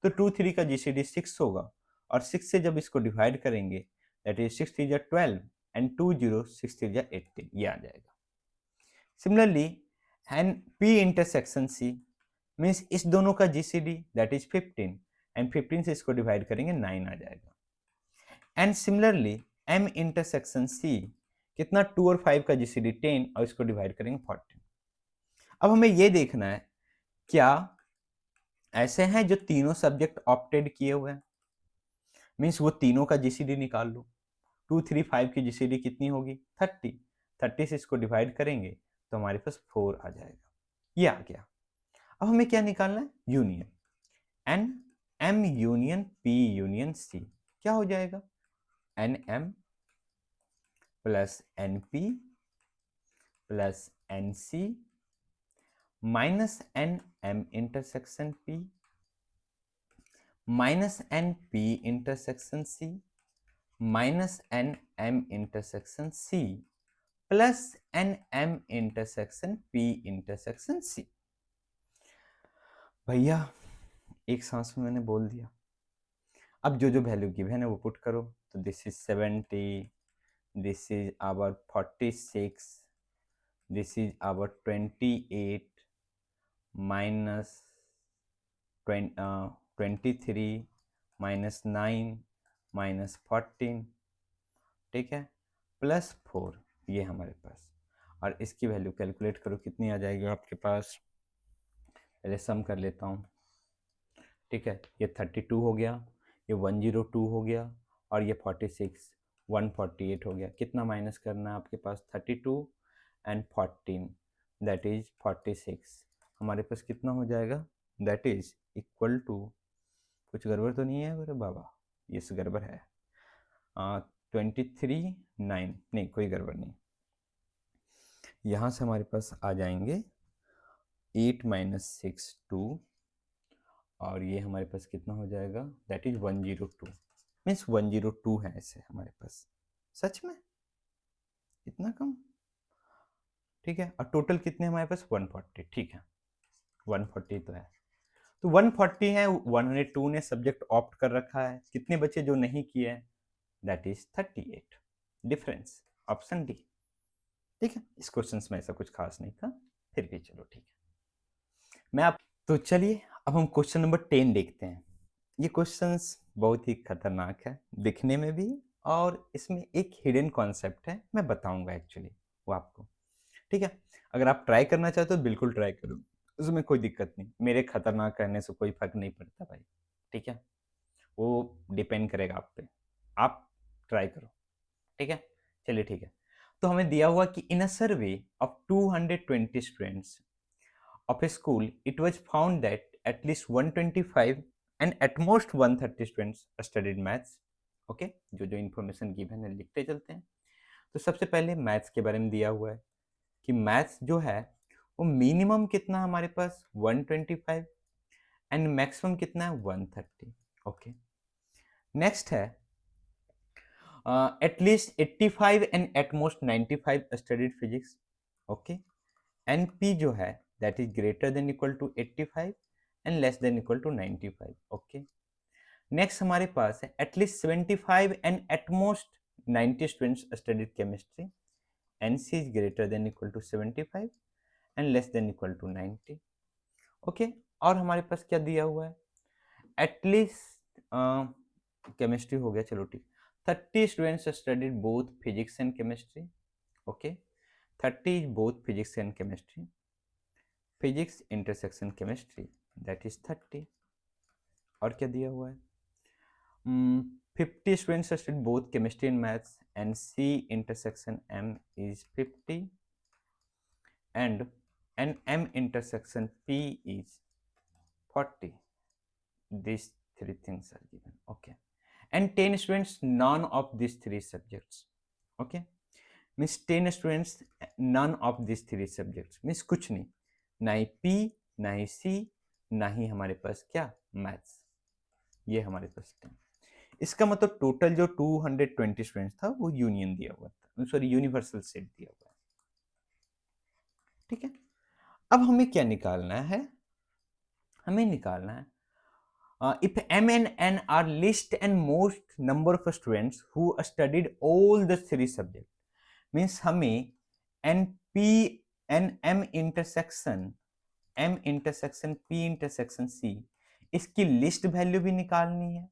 तो 2 3 का जीसीडी 6 होगा, और 6 से जब इसको डिवाइड करेंगे, दैट इज 6 3 12 एंड 2 0 6 3 18, ये आ जाएगा। Similarly and p intersection c means इस दोनों का जीसीडी दैट इज 15, एंड 15 से इसको डिवाइड करेंगे 9 आ जाएगा। And similarly m intersection c, कितना 2 और 5 का जीसीडी 10, और इसको डिवाइड करेंगे 14। अब हमें ये देखना है क्या ऐसे हैं जो तीनों सब्जेक्ट ऑप्टेड किए हुए हैं, मीन्स वो तीनों का जीसीडी निकाल लो। 2 3 5 की जीसीडी कितनी होगी? 30। 30 से इसको डिवाइड करेंगे तो हमारे पास 4 आ जाएगा, ये आ गया। अब हमें क्या निकालना है? Union. N M union P union C क्या हो जाएगा? N M plus N P plus N C minus N M intersection P minus N P intersection C minus N M intersection C plus N M intersection P intersection C. भैया एक सांस में मैंने बोल दिया। अब जो जो वैल्यू गिवन है वो पुट करो। तो this is 70, this is our 46, this is our 28 minus 23 minus 9 minus 14, ठीक है, प्लस 4, ये हमारे पास। और इसकी वैल्यू कैलकुलेट करो कितनी आ जाएगी आपके पास। पहले सम कर लेता हूँ, ठीक है। ये 32 हो गया, ये 102 हो गया, और ये 46 148 हो गया। कितना माइनस करना है आपके पास? 32 एंड 14 दैट इज 46। हमारे पास कितना हो जाएगा? दैट इज इक्वल टू, कुछ गड़बड़ तो नहीं है मेरे बाबा? ये गड़बड़ है। 23 9, नहीं कोई गड़बड़ नहीं। यहाँ से हमारे पास आ जाएंगे 8 माइनस 6 2, और ये हमारे पास कितना हो जाएगा? दैट इज 102, मीन्स 102 है ऐसे हमारे पास। सच में इतना कम? ठीक है। और टोटल कितने हमारे पास? 140, ठीक है, 140 तो है। तो 140 है, 102 ने सब्जेक्ट ऑप्ट कर रखा है। कितने बच्चे जो नहीं किए हैं? That is 38। Difference option D. ठीक है, इस क्वेश्चन में ऐसा कुछ खास नहीं था, फिर भी चलो ठीक है। मैं आप तो चलिए अब हम क्वेश्चन नंबर 10 देखते हैं। ये क्वेश्चंस बहुत ही खतरनाक है दिखने में भी, और इसमें एक हिडन कॉन्सेप्ट है, मैं बताऊंगा एक्चुअली वो आपको। ठीक है, अगर आप ट्राई करना चाहते हो बिल्कुल ट्राई करो, उसमें कोई दिक्कत नहीं। मेरे खतरनाक करने से कोई फर्क नहीं पड़ता भाई, ठीक है, वो डिपेंड करेगा आप पे। आप ट्राई करो, ठीक है। चलिए ठीक है। तो हमें दिया हुआ कि in a survey of 220 students of a school, it was found that at least 125 and at most 130 students studied maths. Okay, जो जो इन्फॉर्मेशन गिवन है लिखते चलते हैं। तो सबसे पहले मैथ्स के बारे में दिया हुआ है कि मैथ्स जो है वो मिनिमम कितना हमारे पास 125 एंड मैक्सिमम कितना है 130। ओके, नेक्स्ट है at least 85 and at most 95 studied physics. Okay, and P जो है that is greater than equal to 85 and less than equal to 95। Okay, next हमारे पास है at least 75 and at most 90 students studied chemistry, and C is greater than equal to 75 and less than equal to 90। Okay, और हमारे पास क्या दिया हुआ है? एटलीस्ट केमिस्ट्री हो गया, चलो ठीक। 30 students studied both physics and chemistry. Okay, 30 is both physics and chemistry, physics intersection chemistry, that is 30। और क्या दिया हुआ है? 50 students studied both chemistry and maths, and C intersection M is 50, and M intersection P is 40। These three things are given, okay, and 10 students none of these three subjects, okay। Means 10 students, none of this 3 subjects, means कुछ नहीं, ना ही पी, ना ही सी, ना ही हमारे पास क्या, मैथ्स, ये हमारे पास 10। इसका मतलब टोटल जो 220 स्टूडेंट्स था वो यूनियन दिया हुआ था, सॉरी यूनिवर्सल सेट दिया हुआ है। ठीक है, अब हमें क्या निकालना है, हमें निकालना है if M and N are least and most number of students who studied all the 3 subjects, means हमें NP NM intersection M intersection P intersection C इसकी लिस्ट वैल्यू भी निकालनी है,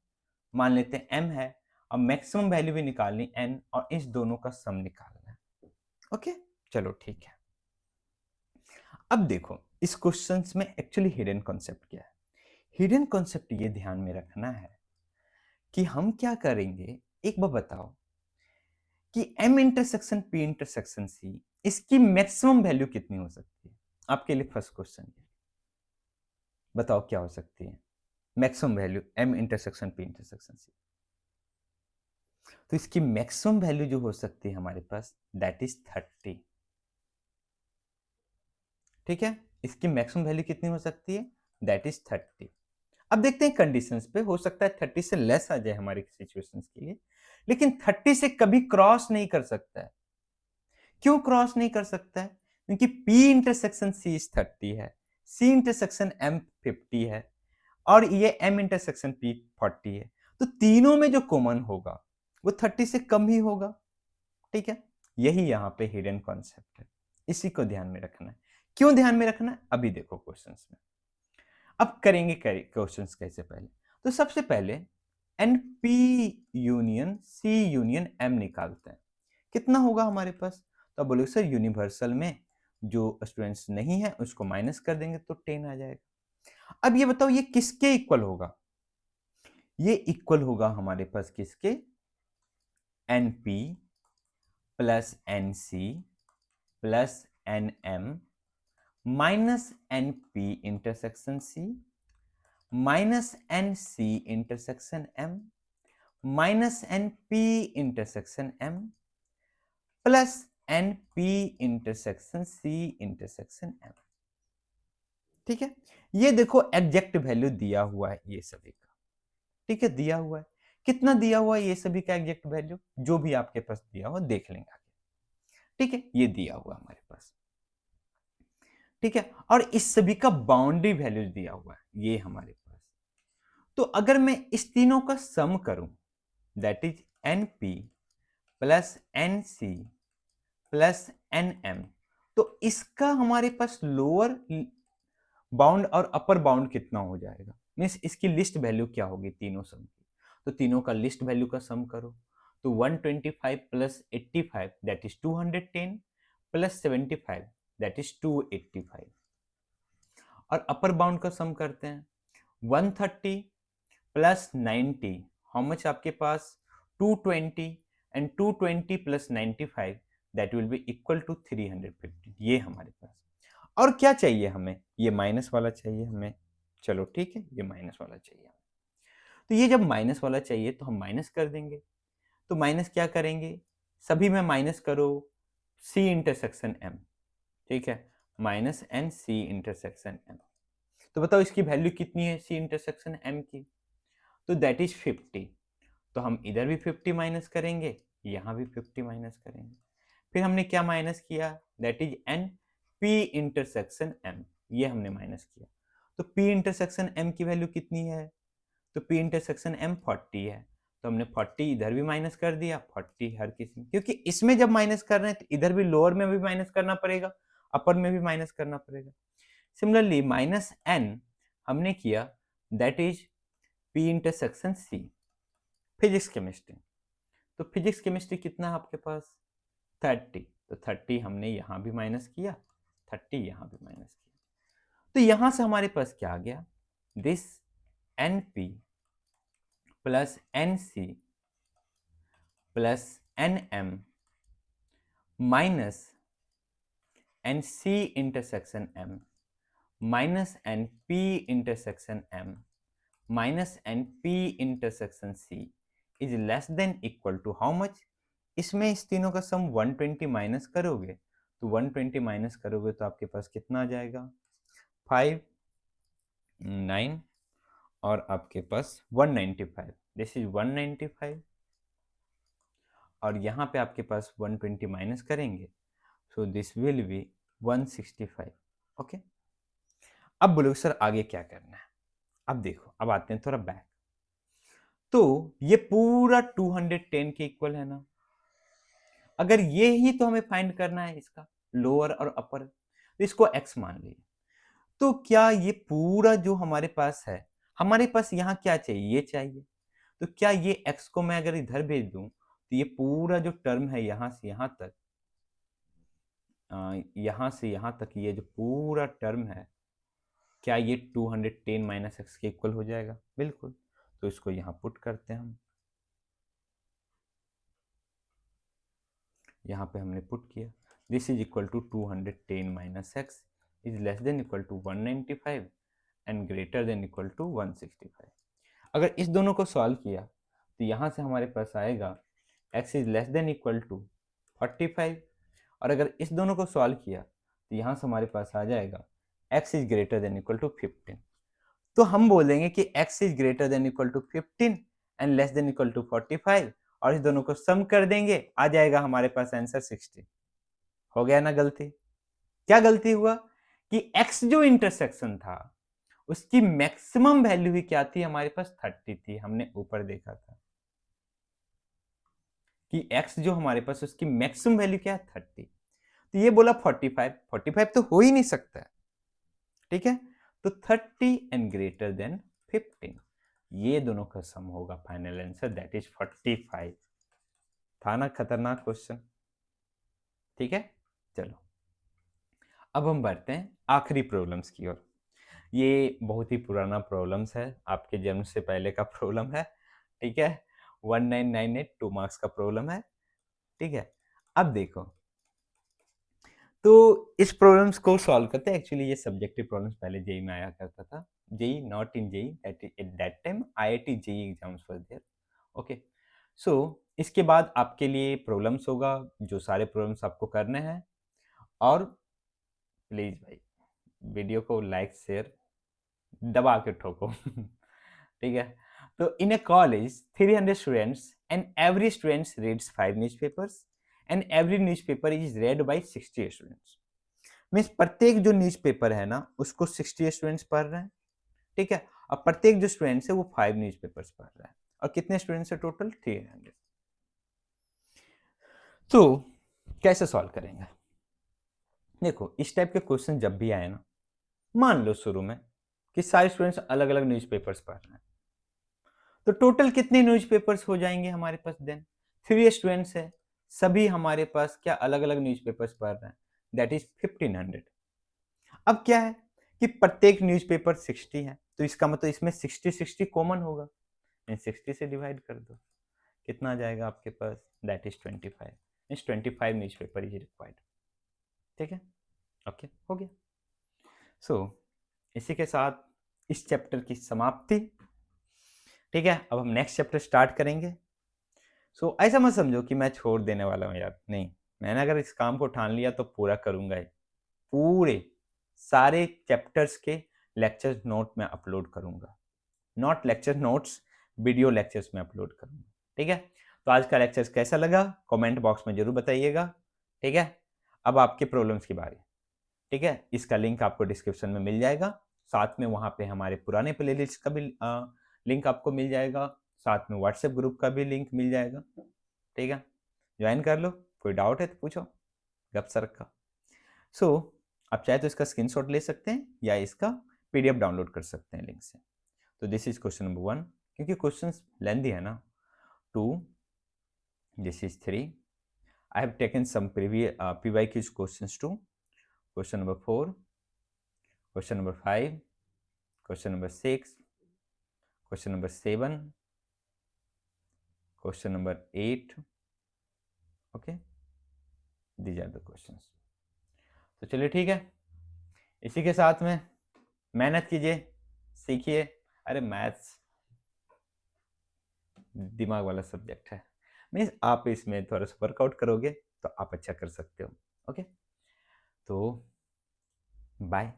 मान लेते हैं M है, और मैक्सिमम वैल्यू भी निकालनी N, और इस दोनों का सम निकालना है। ओके, चलो ठीक है। अब देखो इस क्वेश्चंस में एक्चुअली हिडन कॉन्सेप्ट क्या है। हिडन कॉन्सेप्ट ये ध्यान में रखना है कि हम क्या करेंगे, एक बार बताओ कि M intersection P intersection C इसकी मैक्सिमम वैल्यू कितनी हो सकती है। आपके लिए फर्स्ट क्वेश्चन, बताओ क्या हो सकती है maximum value M intersection P intersection C। तो इसकी मैक्सिमम वैल्यू जो हो सकती है हमारे पास, दैट इज 30। ठीक है, इसकी मैक्सिमम वैल्यू कितनी हो सकती है, दैट इज 30। अब देखते हैं कंडीशंस पे, हो सकता है 30 से लेस आ जाए हमारी सिचुएशंस के लिए, लेकिन 30 से कभी क्रॉस नहीं कर सकता है। क्यों क्रॉस नहीं कर सकता है, क्योंकि P इंटरसेक्शन C इज 30 है, C इंटरसेक्शन M 50 है, और ये M इंटरसेक्शन P 40 है, तो तीनों में जो कॉमन होगा वो 30 से कम ही होगा। ठीक है, यही यहाँ पे हिडन कॉन्सेप्ट है, इसी को ध्यान में रखना है। क्यों ध्यान में रखना है, अभी देखो क्वेश्चंस में। अब करेंगे क्वेश्चंस कैसे, पहले तो सबसे पहले NP union C union M निकालते हैं, कितना होगा हमारे पास। तो बोलोगे सर यूनिवर्सल में जो स्टूडेंट्स नहीं है उसको माइनस कर देंगे तो 10 आ जाएगा। अब ये बताओ ये किसके इक्वल होगा, ये इक्वल होगा हमारे पास किसके, NP plus NC plus NM minus NP intersection C minus NC intersection M minus NP intersection M plus NP intersection C intersection M। ठीक है, ये देखो एग्जैक्ट वैल्यू दिया हुआ है ये सभी का। ठीक है, दिया हुआ है, कितना दिया हुआ है ये सभी का एग्जैक्ट वैल्यू, जो भी आपके पास दिया हुआ देख लेंगे आगे। ठीक है, ये दिया हुआ हमारे पास। ठीक है, और इस सभी का बाउंड्री वैल्यू दिया हुआ है ये हमारे पास। तो अगर मैं इस तीनों का सम करूं, that is NP plus NC plus NM, तो इसका हमारे पास लोअर बाउंड और अपर बाउंड कितना हो जाएगा, मीन्स इसकी लिस्ट वैल्यू क्या होगी तीनों सम की। तो तीनों का लिस्ट वैल्यू का सम करो, तो 125 plus 85 that is 210 plus 75 that is 285, और अपर बाउंड का सम करते हैं, 130 प्लस 90 हाउ मच आपके पास, 220 and 220 plus 95 that will be equal to 350, ये हमारे पास। और क्या चाहिए हमें, ये माइनस वाला चाहिए हमें, चलो ठीक है ये माइनस वाला चाहिए। तो ये जब माइनस वाला चाहिए तो हम माइनस कर देंगे, तो माइनस क्या करेंगे, सभी में माइनस करो C इंटरसेक्शन M। ठीक है, minus N C intersection M। तो बताओ इसकी वैल्यू कितनी है C इंटरसेक्शन M की, तो दैट इज 50। तो हम इधर भी 50 माइनस करेंगे, यहाँ भी 50 माइनस करेंगे, फिर हमने क्या माइनस किया, that is N P intersection M, ये हमने माइनस किया। तो P इंटरसेक्शन M की वैल्यू कितनी है, तो P इंटरसेक्शन M 40 है, तो हमने 40 इधर भी माइनस कर दिया, 40 हर किसी, क्योंकि इसमें जब माइनस कर रहे हैं तो इधर भी लोअर में भी माइनस करना पड़ेगा, अपर में भी माइनस करना पड़ेगा। सिमिलरली माइनस n हमने किया, that is P intersection C, physics chemistry. तो फिजिक्स केमिस्ट्री कितना है आपके पास, 30, तो 30 हमने यहाँ भी माइनस किया, 30 यहाँ भी माइनस किया, तो यहाँ से हमारे पास क्या आ गया, this NP plus NC plus NM minus NC intersection M minus NP intersection M minus NP intersection C is less than equal to how much, इसमें इस तीनों का सम 120 माइनस करोगे तो 120 माइनस करोगे तो आपके पास कितना आ जाएगा 5 9 और आपके पास 195, दिस इज 195 और यहाँ पे आपके पास 120 माइनस करेंगे so this will B 165। Okay, अब बोलो सर आगे क्या करना है। अब देखो, अब आते हैं थोड़ा बैक। तो ये पूरा 210 के इक्वल है ना, अगर ये ही तो हमें फाइंड करना है इसका लोअर और अपर, तो इसको x मान लीजिए। तो क्या ये पूरा जो हमारे पास है, हमारे पास यहाँ क्या चाहिए, ये चाहिए, तो क्या ये x को मैं अगर इधर भेज दूं तो ये पूरा जो टर्म है यहाँ से यहाँ तक, यहाँ से यहाँ तक ये जो पूरा टर्म है, क्या ये 210 माइनस एक्स के इक्वल हो जाएगा? बिल्कुल। तो इसको यहाँ पुट करते हैं हम, यहाँ पे हमने पुट किया, this is equal to 210 minus x is less than equal to 195 and greater than equal to 165। अगर इस दोनों को सॉल्व किया तो यहाँ से हमारे पास आएगा x is less than equal to 45 और अगर इस दोनों को सॉल्व किया तो यहाँ से हमारे पास आ जाएगा x is greater than equal to 15। तो हम बोलेंगे कि x is greater than equal to 15 and less than equal to 45 और इस दोनों को सम कर देंगे, आ जाएगा हमारे पास आंसर 60। हो गया ना गलती? क्या गलती हुआ कि x जो इंटरसेक्शन था उसकी मैक्सिमम वैल्यू ही क्या थी, हमारे पास 30 थी, हमने ऊपर देखा था कि x जो हमारे पास उसकी मैक्सिमम वैल्यू क्या है 30, तो ये बोला 45, 45 तो हो ही नहीं सकता, ठीक है, तो 30 एंड ग्रेटर देन 15, ये दोनों का सम होगा फाइनल आंसर, दैट इज 45। था ना खतरनाक क्वेश्चन? ठीक है, चलो अब हम बढ़ते हैं आखिरी प्रॉब्लम्स की ओर। ये बहुत ही पुराना प्रॉब्लम्स है, आपके जन्म से पहले का प्रॉब्लम है, ठीक है, 1998 2 मार्क्स का प्रॉब्लम है, ठीक है। अब देखो, तो इस प्रॉब्लम्स को सॉल्व करते हैं, एक्चुअली ये सब्जेक्टिव प्रॉब्लम्स पहले जेई में आया करता था, JEE not in JEE, at that time IIT JEE exams were there. Okay, so इसके बाद आपके लिए प्रॉब्लम्स होगा, जो सारे प्रॉब्लम्स आपको करने हैं, और प्लीज भाई वीडियो को लाइक शेयर दबा के ठोको ठीक है। तो in a college 300 students and every students reads 5 newspapers and every newspaper is read by 60 students. Means प्रत्येक जो न्यूज़पेपर है ना उसको 60 स्टूडेंट्स पढ़ रहे हैं, ठीक है, और प्रत्येक जो स्टूडेंट्स है वो 5 न्यूज़पेपर्स पढ़ रहा है, और कितने स्टूडेंट्स है टोटल 300। तो कैसे सॉल्व करेंगे? देखो, इस टाइप के क्वेश्चन जब भी आए ना, मान लो शुरू में कि सारे स्टूडेंट्स अलग अलग न्यूज़पेपर्स पढ़ रहे हैं, तो टोटल कितने न्यूज़पेपर्स हो जाएंगे हमारे पास? देन 3 स्टूडेंट्स है, सभी हमारे पास क्या अलग अलग न्यूज़पेपर्स पढ़ रहे हैं, दैट इज 1500। अब क्या है कि प्रत्येक न्यूज़पेपर 60 है, तो इसका मतलब इसमें 60 60 कॉमन होगा, 60 से डिवाइड कर दो, कितना आ जाएगा आपके पास, that is 25, means 25 newspaper is required, ठीक है। ओके, हो गया। सो इसी के साथ इस चैप्टर की समाप्ति, ठीक है। अब हम नेक्स्ट चैप्टर स्टार्ट करेंगे। सो ऐसा मत समझो कि मैं छोड़ देने वाला हूँ यार, नहीं, मैंने अगर इस काम को ठान लिया तो पूरा करूंगा ही, पूरे सारे चैप्टर्स के लेक्चर नोट में अपलोड करूंगा, not lecture notes, video lectures में अपलोड करूंगा, ठीक है। तो आज का लेक्चर कैसा लगा कमेंट बॉक्स में जरूर बताइएगा, ठीक है। अब आपके प्रॉब्लम्स की बारी, ठीक है, इसका लिंक आपको डिस्क्रिप्शन में मिल जाएगा, साथ में वहाँ पे हमारे पुराने प्लेलिस्ट का भी लिंक आपको मिल जाएगा, साथ में व्हाट्सएप ग्रुप का भी लिंक मिल जाएगा, ठीक है, ज्वाइन कर लो, कोई डाउट है तो पूछो, गप सरक का। सो आप चाहे तो इसका स्क्रीनशॉट ले सकते हैं या इसका पीडीएफ डाउनलोड कर सकते हैं लिंक से। तो दिस इज क्वेश्चन नंबर 1, क्योंकि क्वेश्चन लेंथी है ना। 2, this is 3, I have taken some previous PYQ questions too, question number 4, question number 5, question number 6, question number 7, question number 8, okay, these are the questions. तो चलिए ठीक है, इसी के साथ में मेहनत कीजिए, सीखिए, अरे मैथ्स दिमाग वाला सब्जेक्ट है, मीन्स आप इसमें थोड़ा सा वर्कआउट करोगे तो आप अच्छा कर सकते हो। ओके, तो बाय।